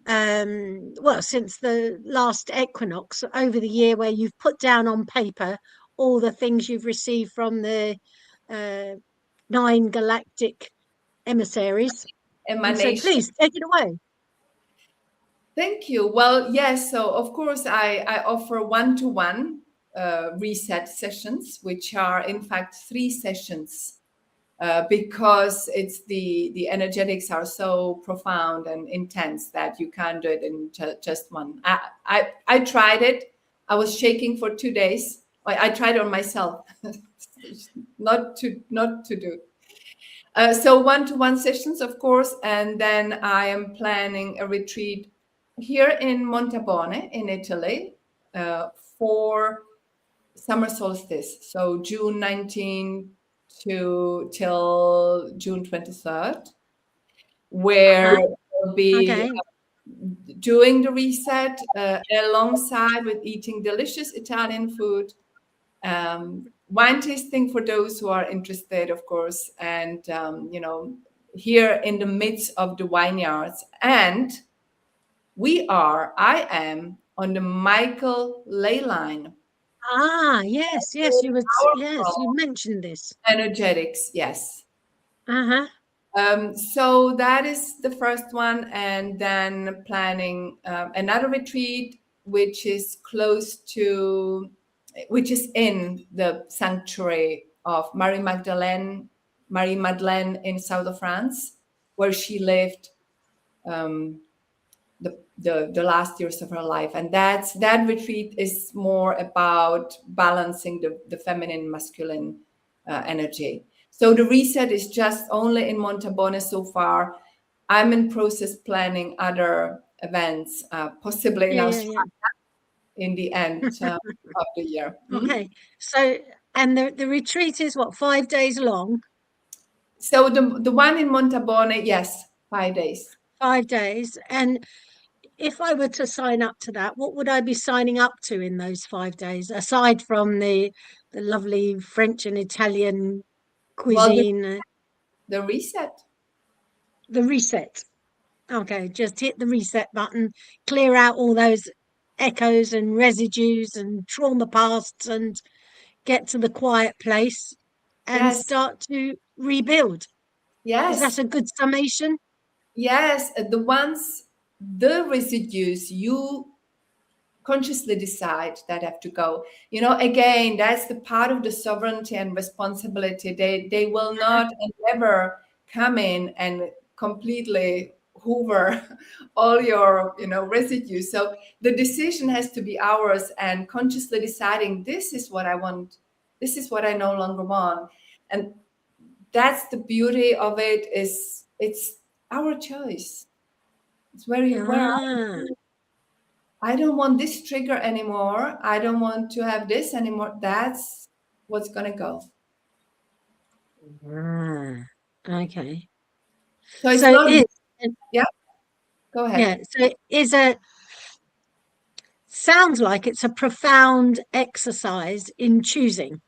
since the last equinox over the year, where you've put down on paper all the things you've received from the 9 galactic emissaries. And so please take it away. Thank you. Well, yes. So of course, I offer one-to-one reset sessions, which are in fact 3 sessions, because it's the energetics are so profound and intense that you can't do it in just one. I tried it. I was shaking for 2 days. I tried it on myself, not to do. So one-to-one sessions, of course, and then I am planning a retreat here in Montabone in Italy for summer solstice. So June 19 till June 23rd, where we'll be doing the reset alongside with eating delicious Italian food, wine tasting for those who are interested, of course, and here in the midst of the vineyards. And I am on the Michael ley line. Yes, you mentioned this. Energetics, yes. So that is the first one, and then planning another retreat, which is in the sanctuary of Marie Madeleine in south of France, where she lived the last years of her life. And that retreat is more about balancing the feminine, masculine energy. So the reset is just only in Montabone so far. I'm in process planning other events, possibly in Australia in the end of the year. Okay. So, and the retreat is what, 5 days long? So the one in Montabone, yes, 5 days. 5 days. And if I were to sign up to that, what would I be signing up to in those 5 days, aside from the lovely French and Italian cuisine? Well, the reset. The reset. Okay, just hit the reset button, clear out all those echoes and residues and trauma pasts, and get to the quiet place and start to rebuild. Yes. Is that a good summation? Yes, the residues you consciously decide that have to go. Again, that's the part of the sovereignty and responsibility. They will not and never come in and completely hoover all your residues. So the decision has to be ours, and consciously deciding, this is what I want, this is what I no longer want. And that's the beauty of it, is it's our choice. It's where I don't want this trigger anymore. I don't want to have this anymore. That's what's going to go. Okay. So it's not... Yeah, go ahead. Yeah, so sounds like it's a profound exercise in choosing,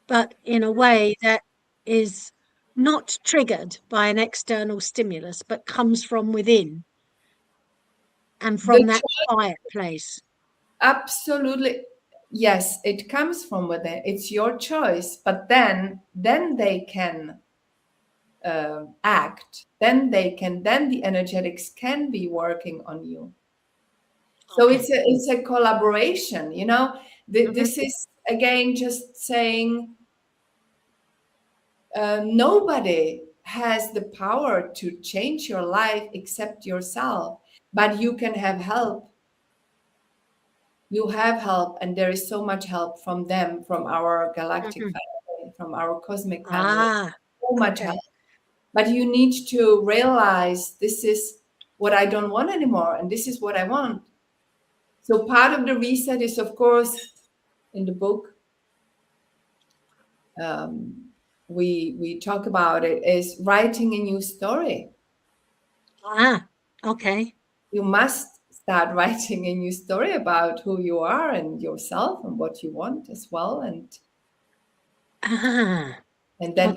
but in a way that is not triggered by an external stimulus, but comes from within and from that quiet place. Absolutely. Yes, it comes from within. It's your choice, but then they can act. Then the energetics can be working on you. So it's a collaboration, This is, again, just saying, nobody has the power to change your life except yourself, but you can have help you have help, and there is so much help from them, from our galactic family, from our cosmic family. So much help. But you need to realize this is what I don't want anymore, and this is what I want. So part of the reset is, of course, in the book, we talk about it, is writing a new story. Okay. You must start writing a new story about who you are and yourself and what you want as well, and then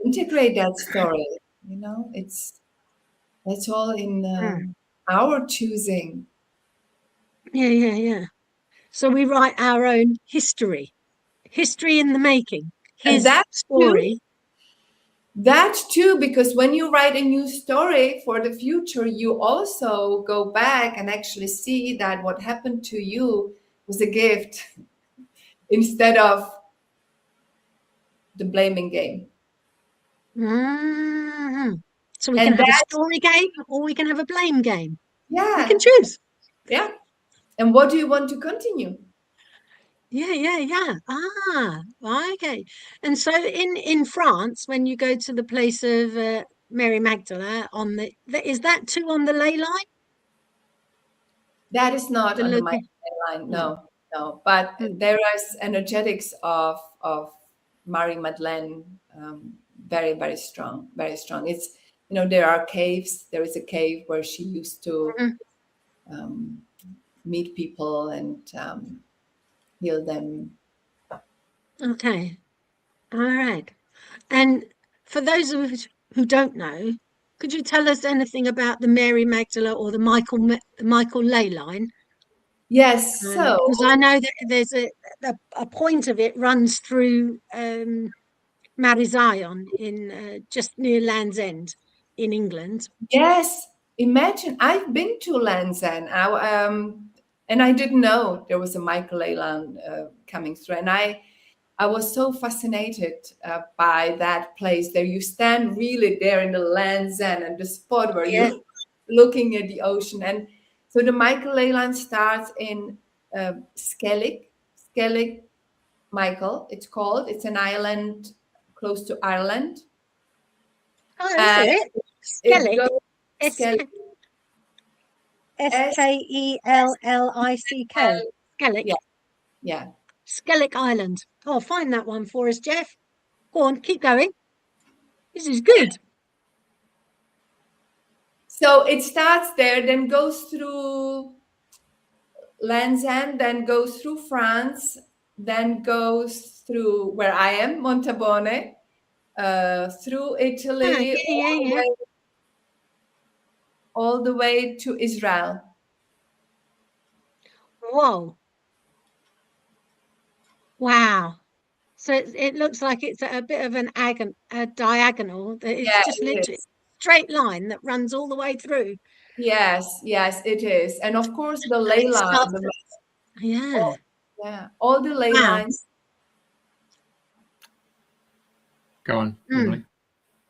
integrate that story. You know, that's all in our choosing. Yeah. So we write our own history in the making. His story. That too, because when you write a new story for the future, you also go back and actually see that what happened to you was a gift instead of the blaming game. So we can have a story game, or we can have a blame game. Yeah. We can choose. Yeah. And what do you want to continue? Yeah. Okay. And so in France, when you go to the place of Mary Magdalene, is that too on the ley line? That is not on the ley line. No. But there is energetics of Mary Magdalene, very, very strong, very strong. It's, there are caves. There is a cave where she used to meet people and heal them. Okay. All right. And for those of us who don't know, could you tell us anything about the Mary Magdalene or the Michael ley line? Yes. So because I know that there's a point of it runs through Marizion in just near Land's End in England. Yes. Imagine, I've been to Land's End. And I didn't know there was a Michael ley line coming through. And I was so fascinated by that place. There you stand really there in the Land's End and the spot where you're looking at the ocean. And so the Michael ley line starts in Skellig, Michael, it's called. It's an island close to Ireland. Oh, is it? Skellig. Skellig. Skellick. Skellig. Yeah. Skellig Island. Oh, find that one for us, Jeff. Go on, keep going. This is good. So it starts there, then goes through Land's End, then goes through France, then goes through where I am, Montabone, through Italy, all the way to Israel. Whoa. Wow. So it looks like it's a bit of a diagonal. It's just literally a straight line that runs all the way through. Yes, it is. And of course, the ley line. All the ley lines. Go on, Emily.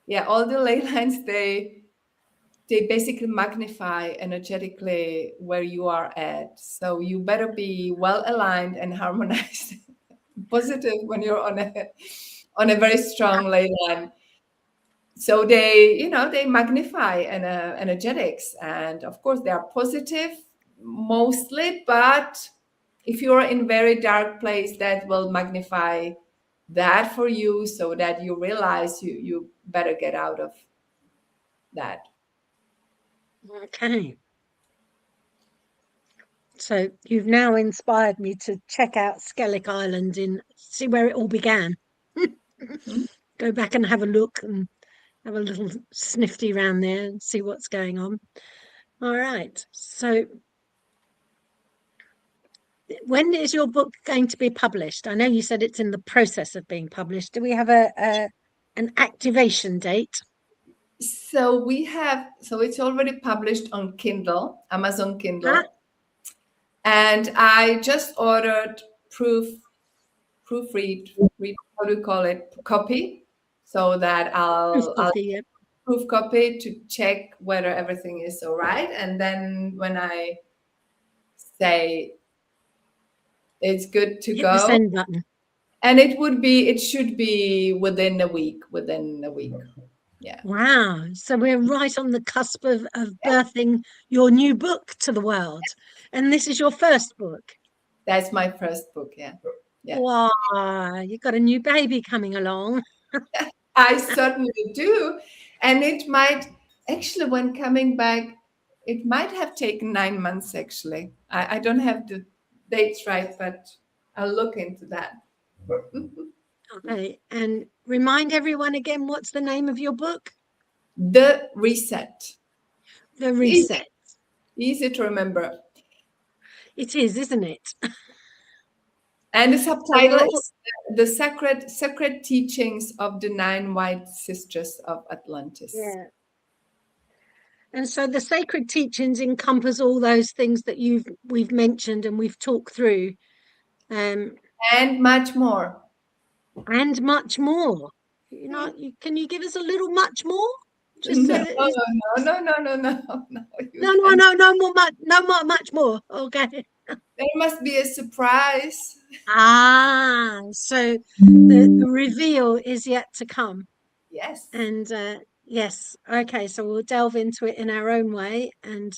Yeah, all the ley lines, they basically magnify energetically where you are at. So you better be well aligned and harmonized, positive when you're on a very strong ley line. So they magnify energetics, and of course they are positive mostly. But if you're in very dark place, that will magnify that for you, so that you realize you better get out of that. Okay. So you've now inspired me to check out Skellig Island see where it all began. Go back and have a look and have a little snifty around there and see what's going on. All right. So when is your book going to be published? I know you said it's in the process of being published. Do we have an activation date? So it's already published on Kindle, Amazon Kindle. And I just ordered proofread, how do you call it? Copy, so that I'll proof copy to check whether everything is all right. And then when I say it's good to Hit go. the send button. And it should be within a week. Yeah. Wow. So we're right on the cusp of birthing your new book to the world. And this is your first book. That's my first book. Yeah. Wow. You've got a new baby coming along. I certainly do. And it might actually, when coming back, it might have taken 9 months, actually. I don't have the dates right, but I'll look into that. Okay. And remind everyone again, what's the name of your book? The Reset. The Reset. Easy to remember. It is, isn't it? And the subtitle is The Sacred Teachings of the 9 White Sisters of Atlantis. Yeah. And so the sacred teachings encompass all those things that we've mentioned and we've talked through. And much more. And much more. You know, can you give us a little much more? Just No, so no more, much more. Okay. There must be a surprise. So the reveal is yet to come. Yes. And yes. Okay. So we'll delve into it in our own way and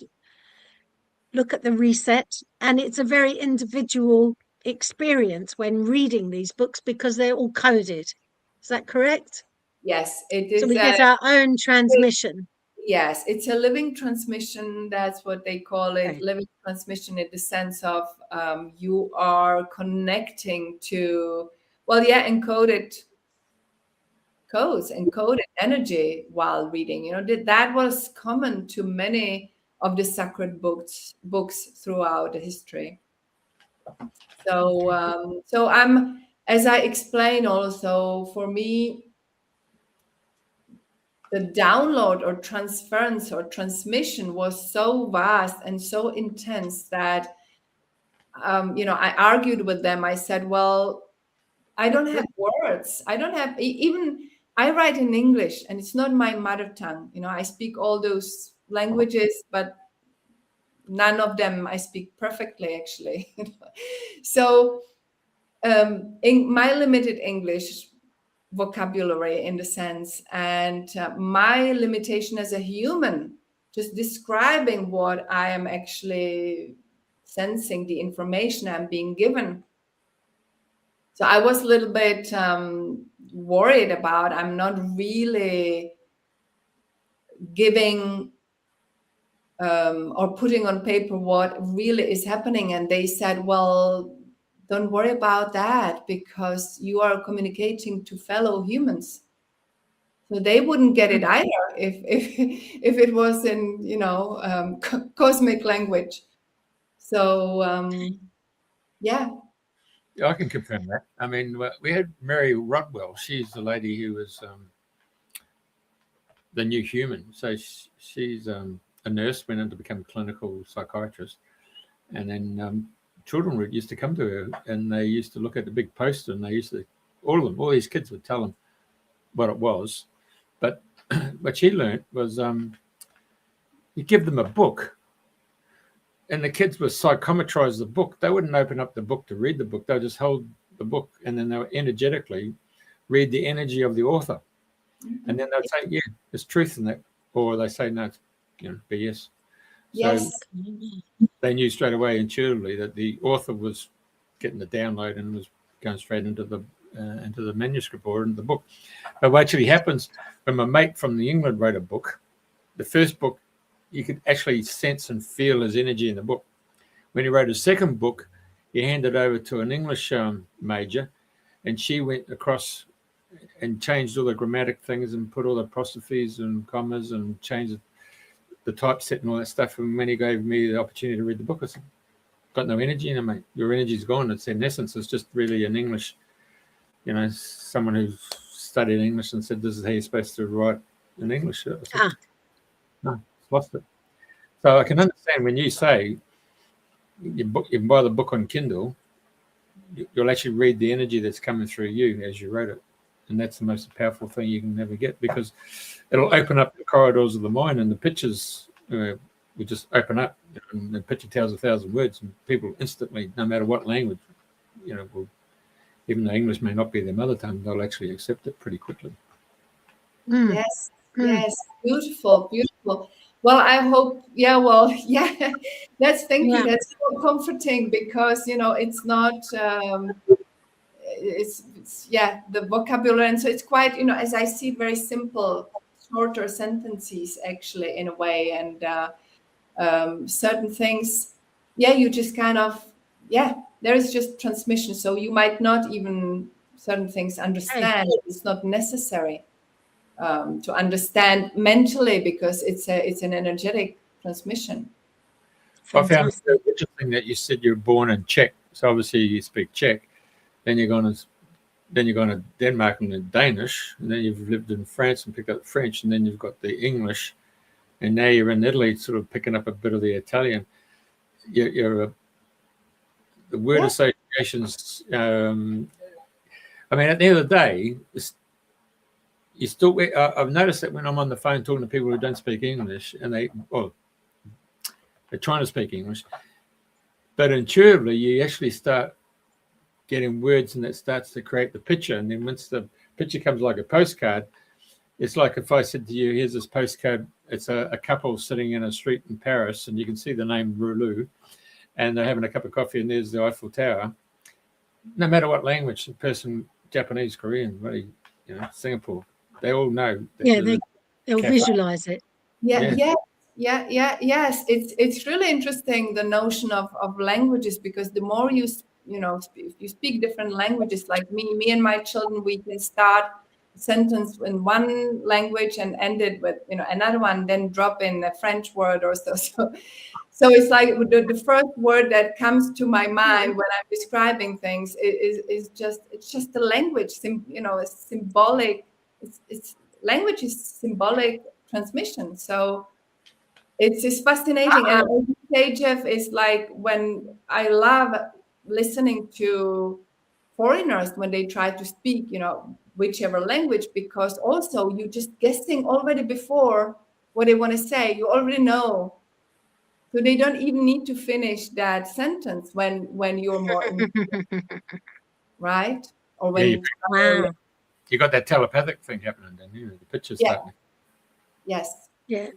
look at the reset. And it's a very individual experience when reading these books because they're all coded. Is that correct? Yes, it is. So we get our own transmission. Yes, it's a living transmission. That's what they call it. Okay. Living transmission in the sense of you are connecting to, encoded codes, encoded energy while reading. You know, that was common to many of the sacred books throughout the history. So, so I'm, as I explained also, for me, the download or transference or transmission was so vast and so intense that, I argued with them. I said, well, I don't have words. I don't have, even I write in English and it's not my mother tongue. You know, I speak all those languages, but none of them I speak perfectly, actually. So in my limited English vocabulary, in the sense, and my limitation as a human, just describing what I am actually sensing, the information I'm being given. So I was a little bit worried about, I'm not really giving or putting on paper what really is happening. And they said, well, don't worry about that because you are communicating to fellow humans. So they wouldn't get it either if it was in, cosmic language. So, yeah. Yeah, I can confirm that. I mean, we had Mary Rodwell. She's the lady who was the new human. So she's a nurse, went on to become a clinical psychiatrist. And then children used to come to her and they used to look at the big poster and they used to, all these kids would tell them what it was. But what she learned was you give them a book and the kids would psychometrize the book. They wouldn't open up the book to read the book. They'll just hold the book and then they'll energetically read the energy of the author. Mm-hmm. And then they'll say, yeah, there's truth in that. Or they say, no, it's BS. Yes. So they knew straight away intuitively that the author was getting the download and was going straight into the manuscript or into the book. But what actually happens when my mate from England wrote a book, the first book, you could actually sense and feel his energy in the book. When he wrote his second book, he handed over to an English major, and she went across and changed all the grammatic things and put all the apostrophes and commas and changed the typeset and all that stuff. And when he gave me the opportunity to read the book, I said, got no energy in it, mate. Your energy's gone. It's in essence, it's just really an English, someone who's studied English and said, this is how you're supposed to write in English. I said, no, it's lost it. So I can understand when you say you buy the book on Kindle, you'll actually read the energy that's coming through you as you wrote it. And that's the most powerful thing you can ever get, because it'll open up the corridors of the mind, and the pictures will just open up. And the picture tells 1,000 words, and people instantly, no matter what language, will, even though English may not be their mother tongue, they'll actually accept it pretty quickly. Yes, yes, beautiful. Well, I hope, thank you. That's so comforting because, it's not, it's the vocabulary. And so it's quite, as I see, very simple, shorter sentences actually in a way. And certain things, you just kind of, there is just transmission. So you might not even certain things understand. It's not necessary to understand mentally because it's an energetic transmission. I found it interesting that you said you're born in Czech, so obviously you speak Czech. Then you're going to Denmark and then Danish, and then you've lived in France and picked up French, and then you've got the English, and now you're in Italy, sort of picking up a bit of the Italian. The word associations. I mean, at the end of the day, you still. I've noticed that when I'm on the phone talking to people who don't speak English, and they're trying to speak English, but intuitively you actually start getting words, and that starts to create the picture. And then once the picture comes like a postcard, it's like if I said to you, here's this postcard, it's a couple sitting in a street in Paris, and you can see the name Roulou, and they're having a cup of coffee, and there's the Eiffel Tower. No matter what language, the person, Japanese, Korean, really, Singapore, they all know. They'll visualize it. Yes. It's really interesting, the notion of languages, because the more you speak different languages, like me and my children, we can start a sentence in one language and end it with another one, then drop in a French word or so. So it's like the first word that comes to my mind when I'm describing things is just the language. It's symbolic. It's language is symbolic transmission. So it's fascinating. And what you say, Jeff, is like when I love listening to foreigners when they try to speak, whichever language, because also you're just guessing already before what they want to say. You already know. So they don't even need to finish that sentence when you're more right? Or when you got that telepathic thing happening, then the pictures starting. Yes. Yeah.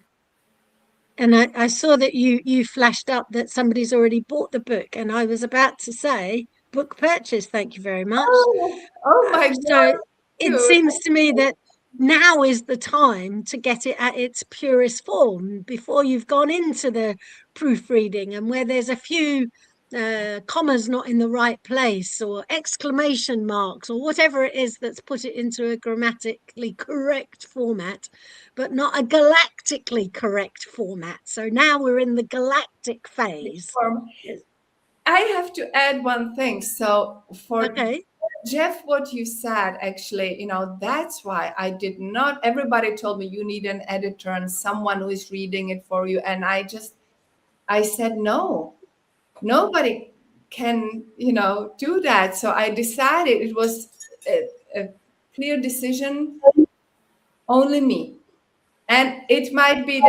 And I saw that you flashed up that somebody's already bought the book, and I was about to say book purchase. Thank you very much. Oh my God. So it seems to me that now is the time to get it at its purest form before you've gone into the proofreading, and where there's a few commas not in the right place, or exclamation marks, or whatever it is that's put it into a grammatically correct format, but not a galactically correct format. So now we're in the galactic phase. I have to add one thing. So for Jeff, what you said, actually, that's why I did not. Everybody told me you need an editor and someone who is reading it for you. And I said, no, nobody can, do that. So I decided it was a clear decision, only me. And there might be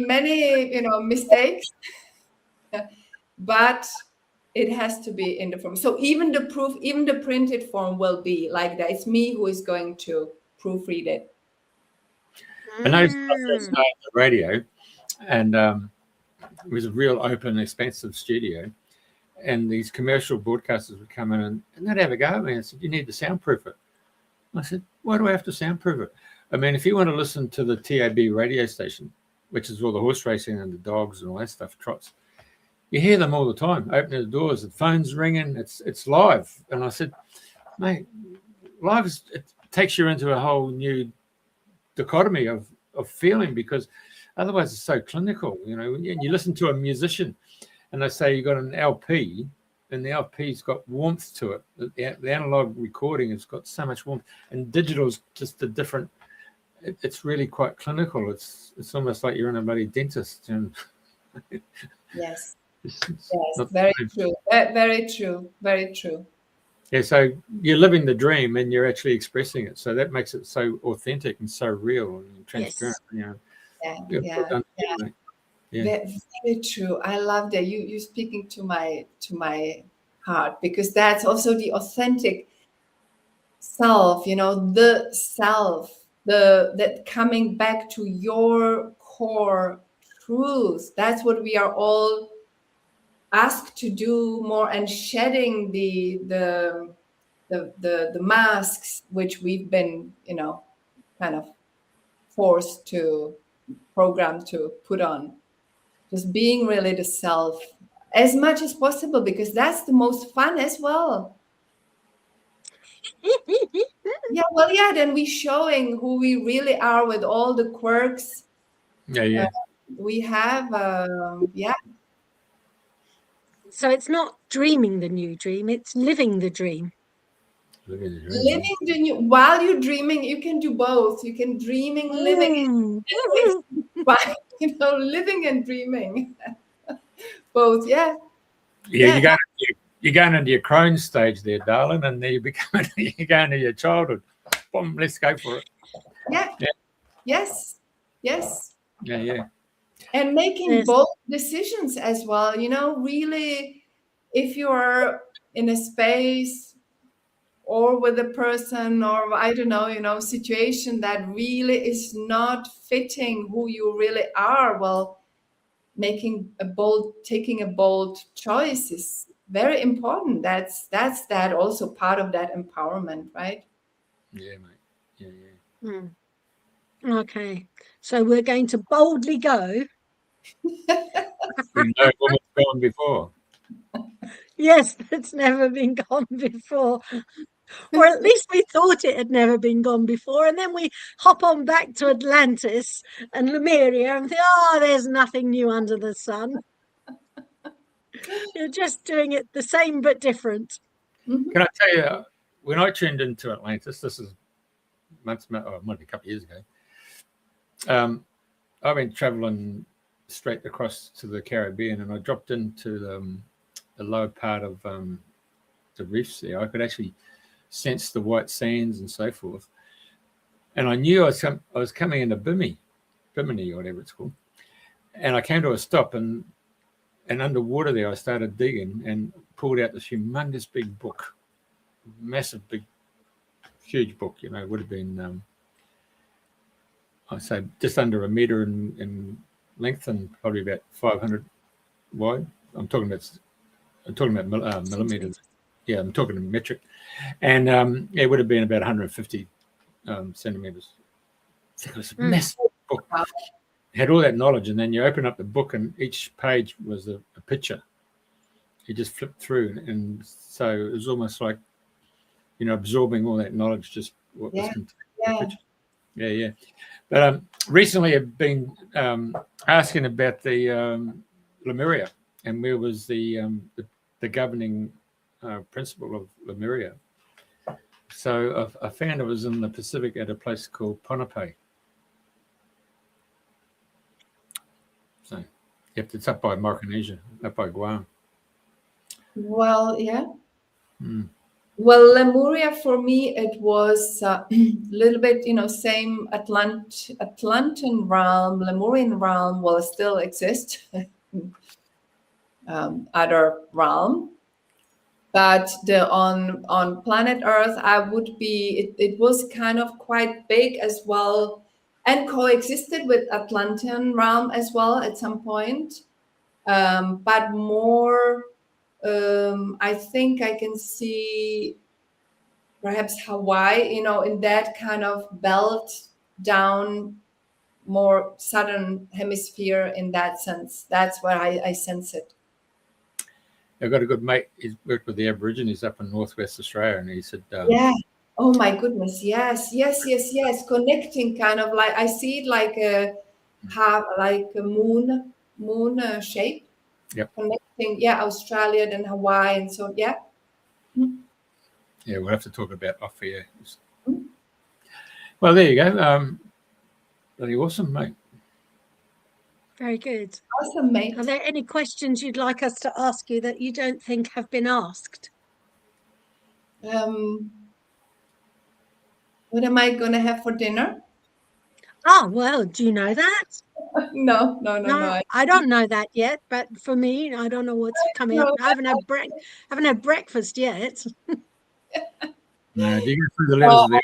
many, mistakes, but it has to be in the form. So even the printed form will be like that. It's me who is going to proofread it. I noticed the radio, and it was a real open, expansive studio. And these commercial broadcasters would come in and they'd have a go at me and said, you need to soundproof it. I said, why do I have to soundproof it? I mean, if you want to listen to the TAB radio station, which is all the horse racing and the dogs and all that stuff, trots, you hear them all the time, opening the doors, the phone's ringing, it's live. And I said, mate, live it takes you into a whole new dichotomy of feeling, because otherwise it's so clinical. When you listen to a musician and they say you got an LP, and the LP's got warmth to it. The analog recording has got so much warmth, and digital's just a different. It's really quite clinical. It's almost like you're in a bloody dentist. Yes. Very true. Very true. Very true. Yeah, so you're living the dream and you're actually expressing it. So that makes it so authentic and so real and transparent. Very true. I love that. You speaking to my part, because that's also the authentic self, the self, that coming back to your core truth. That's what we are all asked to do more, and shedding the masks which we've been, kind of forced to program to put on. Just being really the self as much as possible, because that's the most fun as well. Then we showing who we really are with all the quirks we have. So it's not dreaming the new dream, it's living the dream. Living the new, while you're dreaming, you can do both. You can dreaming, living, but living and dreaming, both. You're going into your crone stage there, darling, and then you're going to your childhood. Boom, let's go for it. Yes. Yeah. And making both decisions as well. Really, if you are in a space or with a person, or I don't know, situation that really is not fitting who you really are, well, taking a bold choice is very important. That's that also part of that empowerment, right? Yeah, mate. Yeah. Okay, so we're going to boldly go. We know woman's gone before. Yes, it's never been gone before. Or at least we thought it had never been gone before. And then we hop on back to Atlantis and Lemuria and think, there's nothing new under the sun. You're just doing it the same but different. Can I tell you, when I tuned into Atlantis, this is might be a couple of years ago, I went traveling straight across to the Caribbean, and I dropped into the lower part of the reefs there. I could actually sense the white sands and so forth, and I knew I was coming into Bimini or whatever it's called, and I came to a stop, and underwater there I started digging and pulled out this humongous big book, massive big huge book. It would have been I'd say just under a meter in length and probably about 500 wide. I'm talking about millimeters. Yeah, I'm talking in metric. And it would have been about 150 centimeters. It was a massive book. It had all that knowledge, and then you open up the book, and each page was a picture. You just flipped through, and so it was almost like, absorbing all that knowledge. Just what was contained in the picture. Yeah. But recently, I've been asking about the Lemuria, and where was the governing principle of Lemuria. So I found it was in the Pacific at a place called Ponape. So it's up by Micronesia, up by Guam. Well, yeah. Well, Lemuria for me, it was a little bit, same Atlantean realm, Lemurian realm will still exist, other realm. But on planet Earth, it was kind of quite big as well, and coexisted with Atlantean realm as well at some point, but more. I think I can see perhaps Hawaii, in that kind of belt down, more southern hemisphere in that sense. That's where I sense it. I've got a good mate. He's worked with the Aborigines up in Northwest Australia, and he said, oh my goodness, yes. Connecting, kind of like, I see it like a moon shape. Yep. Connecting, Australia, then Hawaii, and so Yeah, we'll have to talk about off here. Well, there you go. Really awesome, mate. Very good. Awesome, mate. Are there any questions you'd like us to ask you that you don't think have been asked? What am I going to have for dinner? Oh, well, do you know that? No. I don't know that yet, but for me, I don't know what's coming up. I haven't had breakfast yet. No, do you go through the letters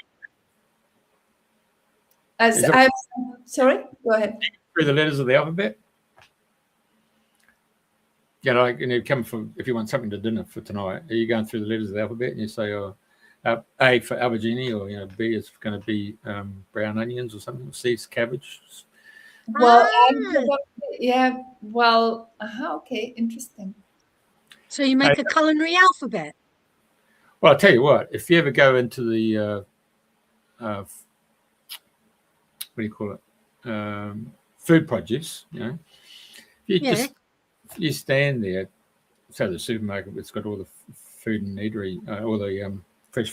of the Sorry, go ahead. through the letters of the alphabet? You know, like, come from, if you want something to dinner for tonight, are you going through the letters of the alphabet and you say, A for aubergine, or B is going to be brown onions or something, C is cabbage? Well, okay, interesting. So you make a culinary alphabet? Well, I'll tell you what, if you ever go into the, what do you call it, food produce, you stand there, so the supermarket, it's got all the food and eatery, all the fresh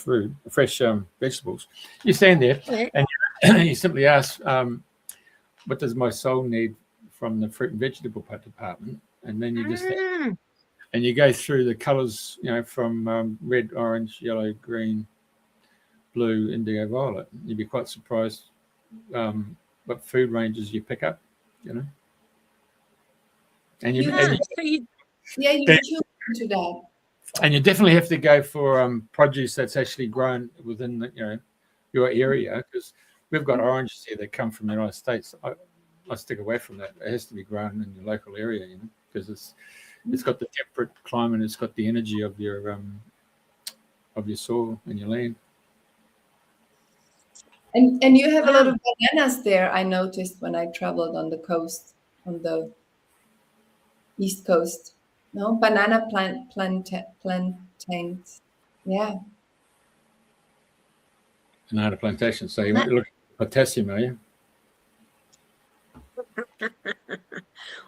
vegetables. You stand there and you simply ask, what does my soul need from the fruit and vegetable department? And then you just and you go through the colours, from red, orange, yellow, green, blue, indigo, violet. You'd be quite surprised what food ranges you pick up, And you tune into that. And you definitely have to go for produce that's actually grown within your area, because we've got oranges here that come from the United States. I stick away from that. It has to be grown in your local area, because it's got the temperate climate, it's got the energy of your soil and your land. And you have a lot of bananas there. I noticed when I traveled on the coast, on the East Coast. No, banana plantains. Yeah. Banana plantation. So you want to look at potassium, are you?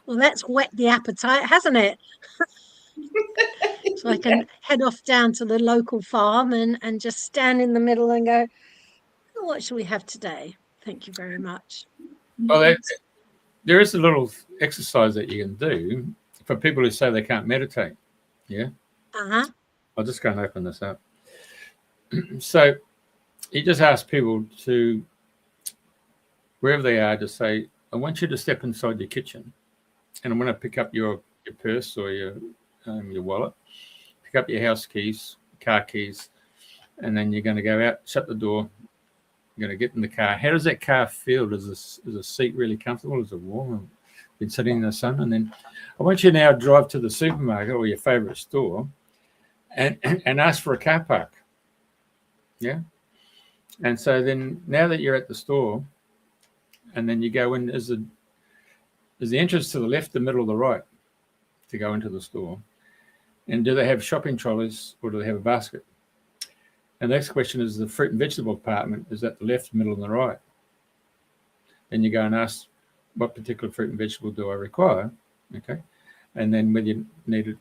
Well, that's whet the appetite, hasn't it? So I can head off down to the local farm and just stand in the middle and go, what shall we have today? Thank you very much. Well, there is a little exercise that you can do for people who say they can't meditate. Yeah. I'll just go and open this up. So you just ask people to, wherever they are, just say, I want you to step inside your kitchen, and I'm going to pick up your purse or your wallet, pick up your house keys, car keys, and then you're going to go out, shut the door. You're going to get in the car. How does that car feel? Is the seat really comfortable? Is it warm? Been sitting in the sun? And then I want you to now drive to the supermarket or your favorite store and ask for a car park. Yeah. And so then now that you're at the store, and then you go in, is the entrance to the left, the middle, or the right to go into the store? And do they have shopping trolleys or do they have a basket? And the next question is, the fruit and vegetable department is at the left, middle, and the right. Then you go and ask, what particular fruit and vegetable do I require? Okay. And then whether you need it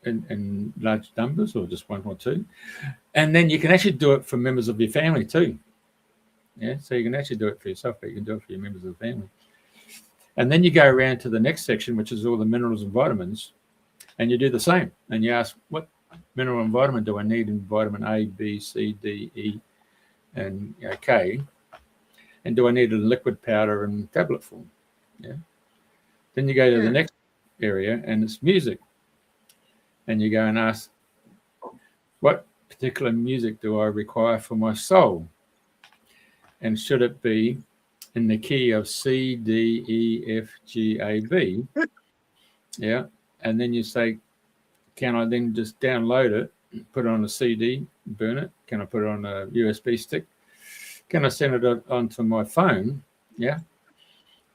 in large numbers or just one or two. And then you can actually do it for members of your family too. Yeah. So you can actually do it for yourself, but you can do it for your members of the family. And then you go around to the next section, which is all the minerals and vitamins. And you do the same. And you ask, what mineral and vitamin do I need in vitamin A, B, C, D, E, and K? And do I need a liquid, powder, and tablet form? Yeah. Then you go to the next area, and it's music. And you go and ask, what particular music do I require for my soul? And should it be in the key of C, D, E, F, G, A, B? Yeah. And then you say, can I then just download it, put it on a CD, burn it? Can I put it on a USB stick? Can I send it onto my phone? Yeah.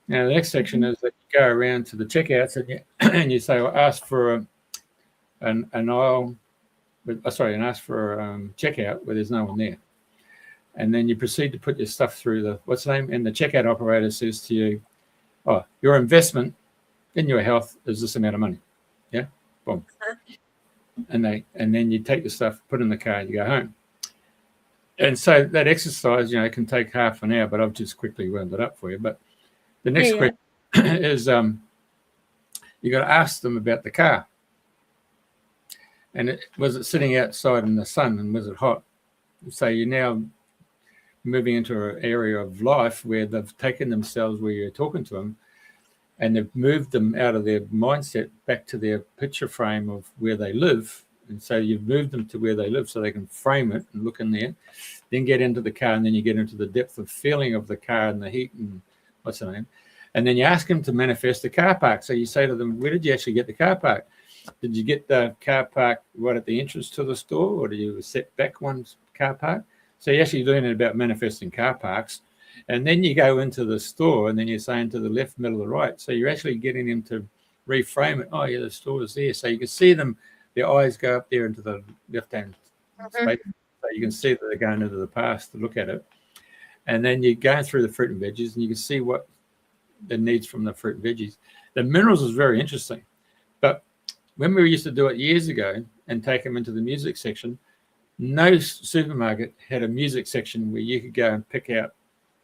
Now, the next section is that you go around to the checkouts and you say, well, ask for an aisle, and ask for a checkout where there's no one there. And then you proceed to put your stuff through and the checkout operator says to you, oh, your investment in your health is this amount of money. Yeah. Boom. And then you take the stuff, put it in the car, and you go home. And so that exercise, can take half an hour, but I've just quickly wound it up for you. But the next question is you got to ask them about the car. And was it sitting outside in the sun, and was it hot? So you now moving into an area of life where they've taken themselves, where you're talking to them, and they've moved them out of their mindset back to their picture frame of where they live. And so you've moved them to where they live so they can frame it and look in there, then get into the car, and then you get into the depth of feeling of the car and the heat and what's the name. And then you ask them to manifest the car park. So you say to them, where did you actually get the car park? Did you get the car park right at the entrance to the store, or did you set back one car park? So you're actually learning about manifesting car parks. And then you go into the store, and then you're saying to the left, middle, or right. So you're actually getting them to reframe it. Oh, yeah, the store is there. So you can see them, their eyes go up there into the left-hand space. So you can see that they're going into the past to look at it. And then you go through the fruit and veggies, and you can see what the needs from the fruit and veggies. The minerals is very interesting. But when we used to do it years ago and take them into the music section, no supermarket had a music section where you could go and pick out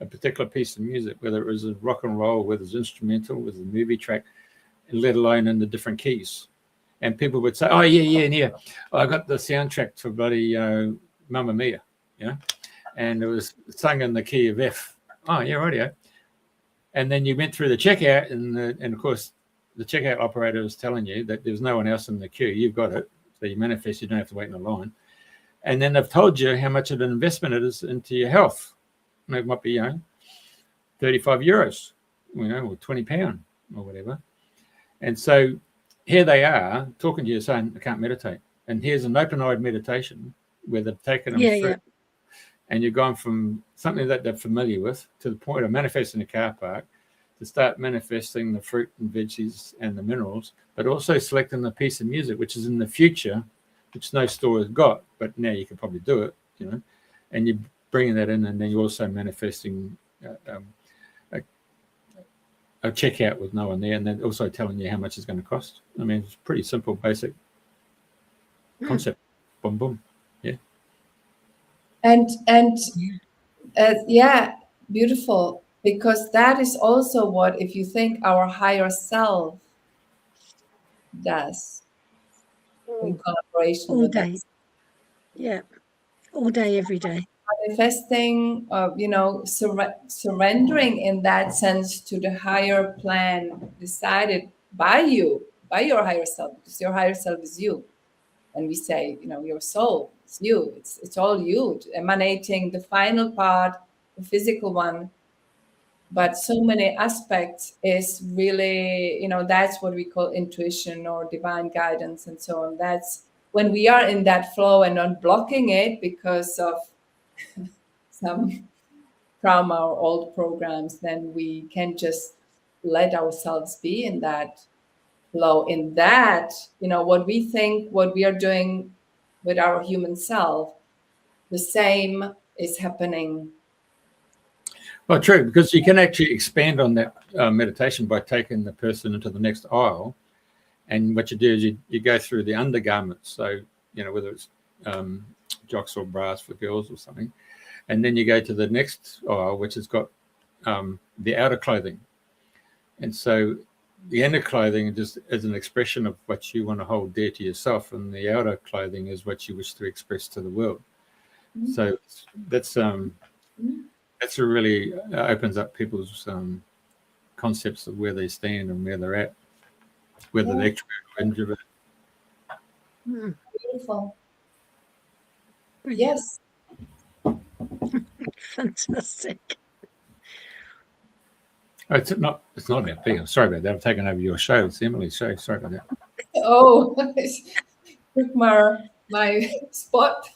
a particular piece of music, whether it was a rock and roll, whether it was instrumental, whether it was a movie track, let alone in the different keys. And people would say, oh, yeah. I got the soundtrack for bloody Mamma Mia, and it was sung in the key of F. Oh, yeah, rightio. And then you went through the checkout, and of course, the checkout operator was telling you that there's no one else in the queue. You've got it. So you manifest, you don't have to wait in the line. And then they've told you how much of an investment it is into your health. It might be, 35 euros, or £20 or whatever. And so here they are talking to you saying, I can't meditate. And here's an open-eyed meditation where they've taken them through. Yeah. And you've gone from something that they're familiar with to the point of manifesting a car park, to start manifesting the fruit and veggies and the minerals, but also selecting the piece of music, which is in the future, which no store has got, but now you can probably do it, and you're bringing that in, and then you're also manifesting a checkout with no one there, and then also telling you how much it's going to cost. I mean, it's pretty simple, basic concept. Boom, boom. Yeah. And beautiful, because that is also what, if you think our higher self does in collaboration all with day. us. Yeah, all day, every day. Manifesting, surrendering in that sense to the higher plan decided by you, by your higher self, because your higher self is you. And we say, your soul, it's you, it's all you, emanating the final part, the physical one. But so many aspects is really, that's what we call intuition or divine guidance and so on. That's when we are in that flow and not blocking it because of some trauma or old programs, then we can just let ourselves be in that flow, in that, what we think, what we are doing with our human self, the same is happening. Well, true, because you can actually expand on that meditation by taking the person into the next aisle. And what you do is you go through the undergarments. So, whether it's jocks or bras for girls or something. And then you go to the next aisle, which has got the outer clothing. And so the inner clothing just is an expression of what you want to hold dear to yourself. And the outer clothing is what you wish to express to the world. Mm-hmm. So that's a really opens up people's concepts of where they stand and where they're at, whether they're extrovert or introvert. Beautiful. Yes. Fantastic. Oh, it's not about me. I'm sorry about that. I've taken over your show. It's Emily's show. Sorry about that. Oh, took my spot.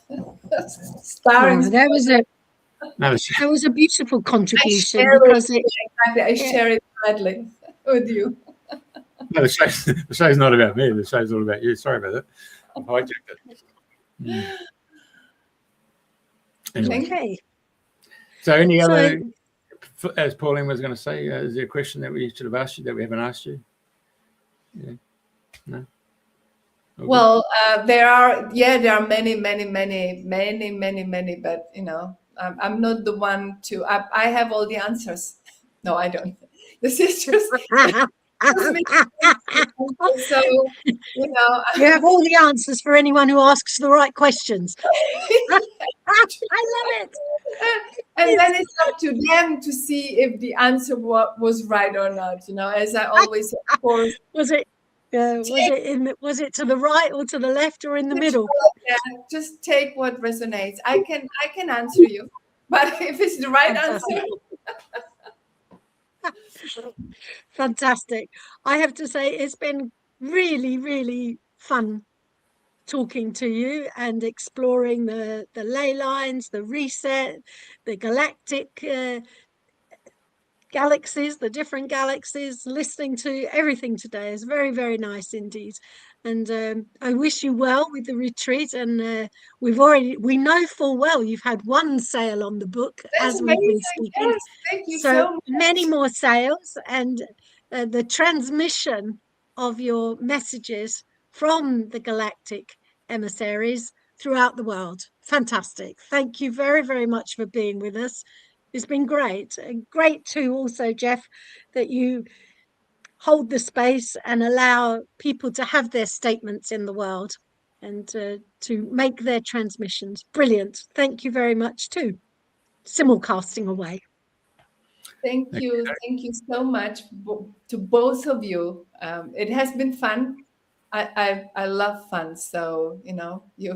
Starring. That was a beautiful contribution because I share it gladly with you. No, the show's not about me. The show's all about you. Sorry about that. I hijacked it. Anyway. Okay. So any other, as Pauline was going to say, is there a question that we should have asked you that we haven't asked you? Yeah. No? Well, there are many, but I'm not the one to, I have all the answers. No, I don't. The sisters. So, you have all the answers for anyone who asks the right questions. I love it. And then it's up to them to see if the answer was right or not. As I always, of course. Was it to the right or to the left or in the middle? Yeah, just take what resonates. I can answer you, but if it's the right answer. Fantastic. I have to say it's been really, really fun talking to you and exploring the ley lines, the reset, the galactic galaxies, the different galaxies, listening to everything today is very, very nice indeed. And I wish you well with the retreat. And we know full well you've had one sale on the book. That's as amazing. We've been speaking. Yes, thank you so much. Many more sales, and the transmission of your messages from the galactic emissaries throughout the world. Fantastic. Thank you very, very much for being with us. It's been great. Great too also, Jeff, that you hold the space and allow people to have their statements in the world and to make their transmissions. Brilliant. Thank you very much too. Simulcasting away. Thank you. Thank you so much to both of you. It has been fun. I love fun. So, you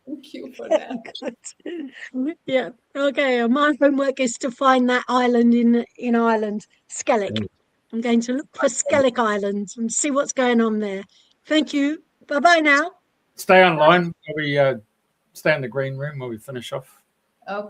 thank you for that. Yeah. Okay. My homework is to find that island in Ireland, Skellig. I'm going to look for Skellig Island and see what's going on there. Thank you. Bye-bye now. Stay online. We stay in the green room while we finish off. Okay.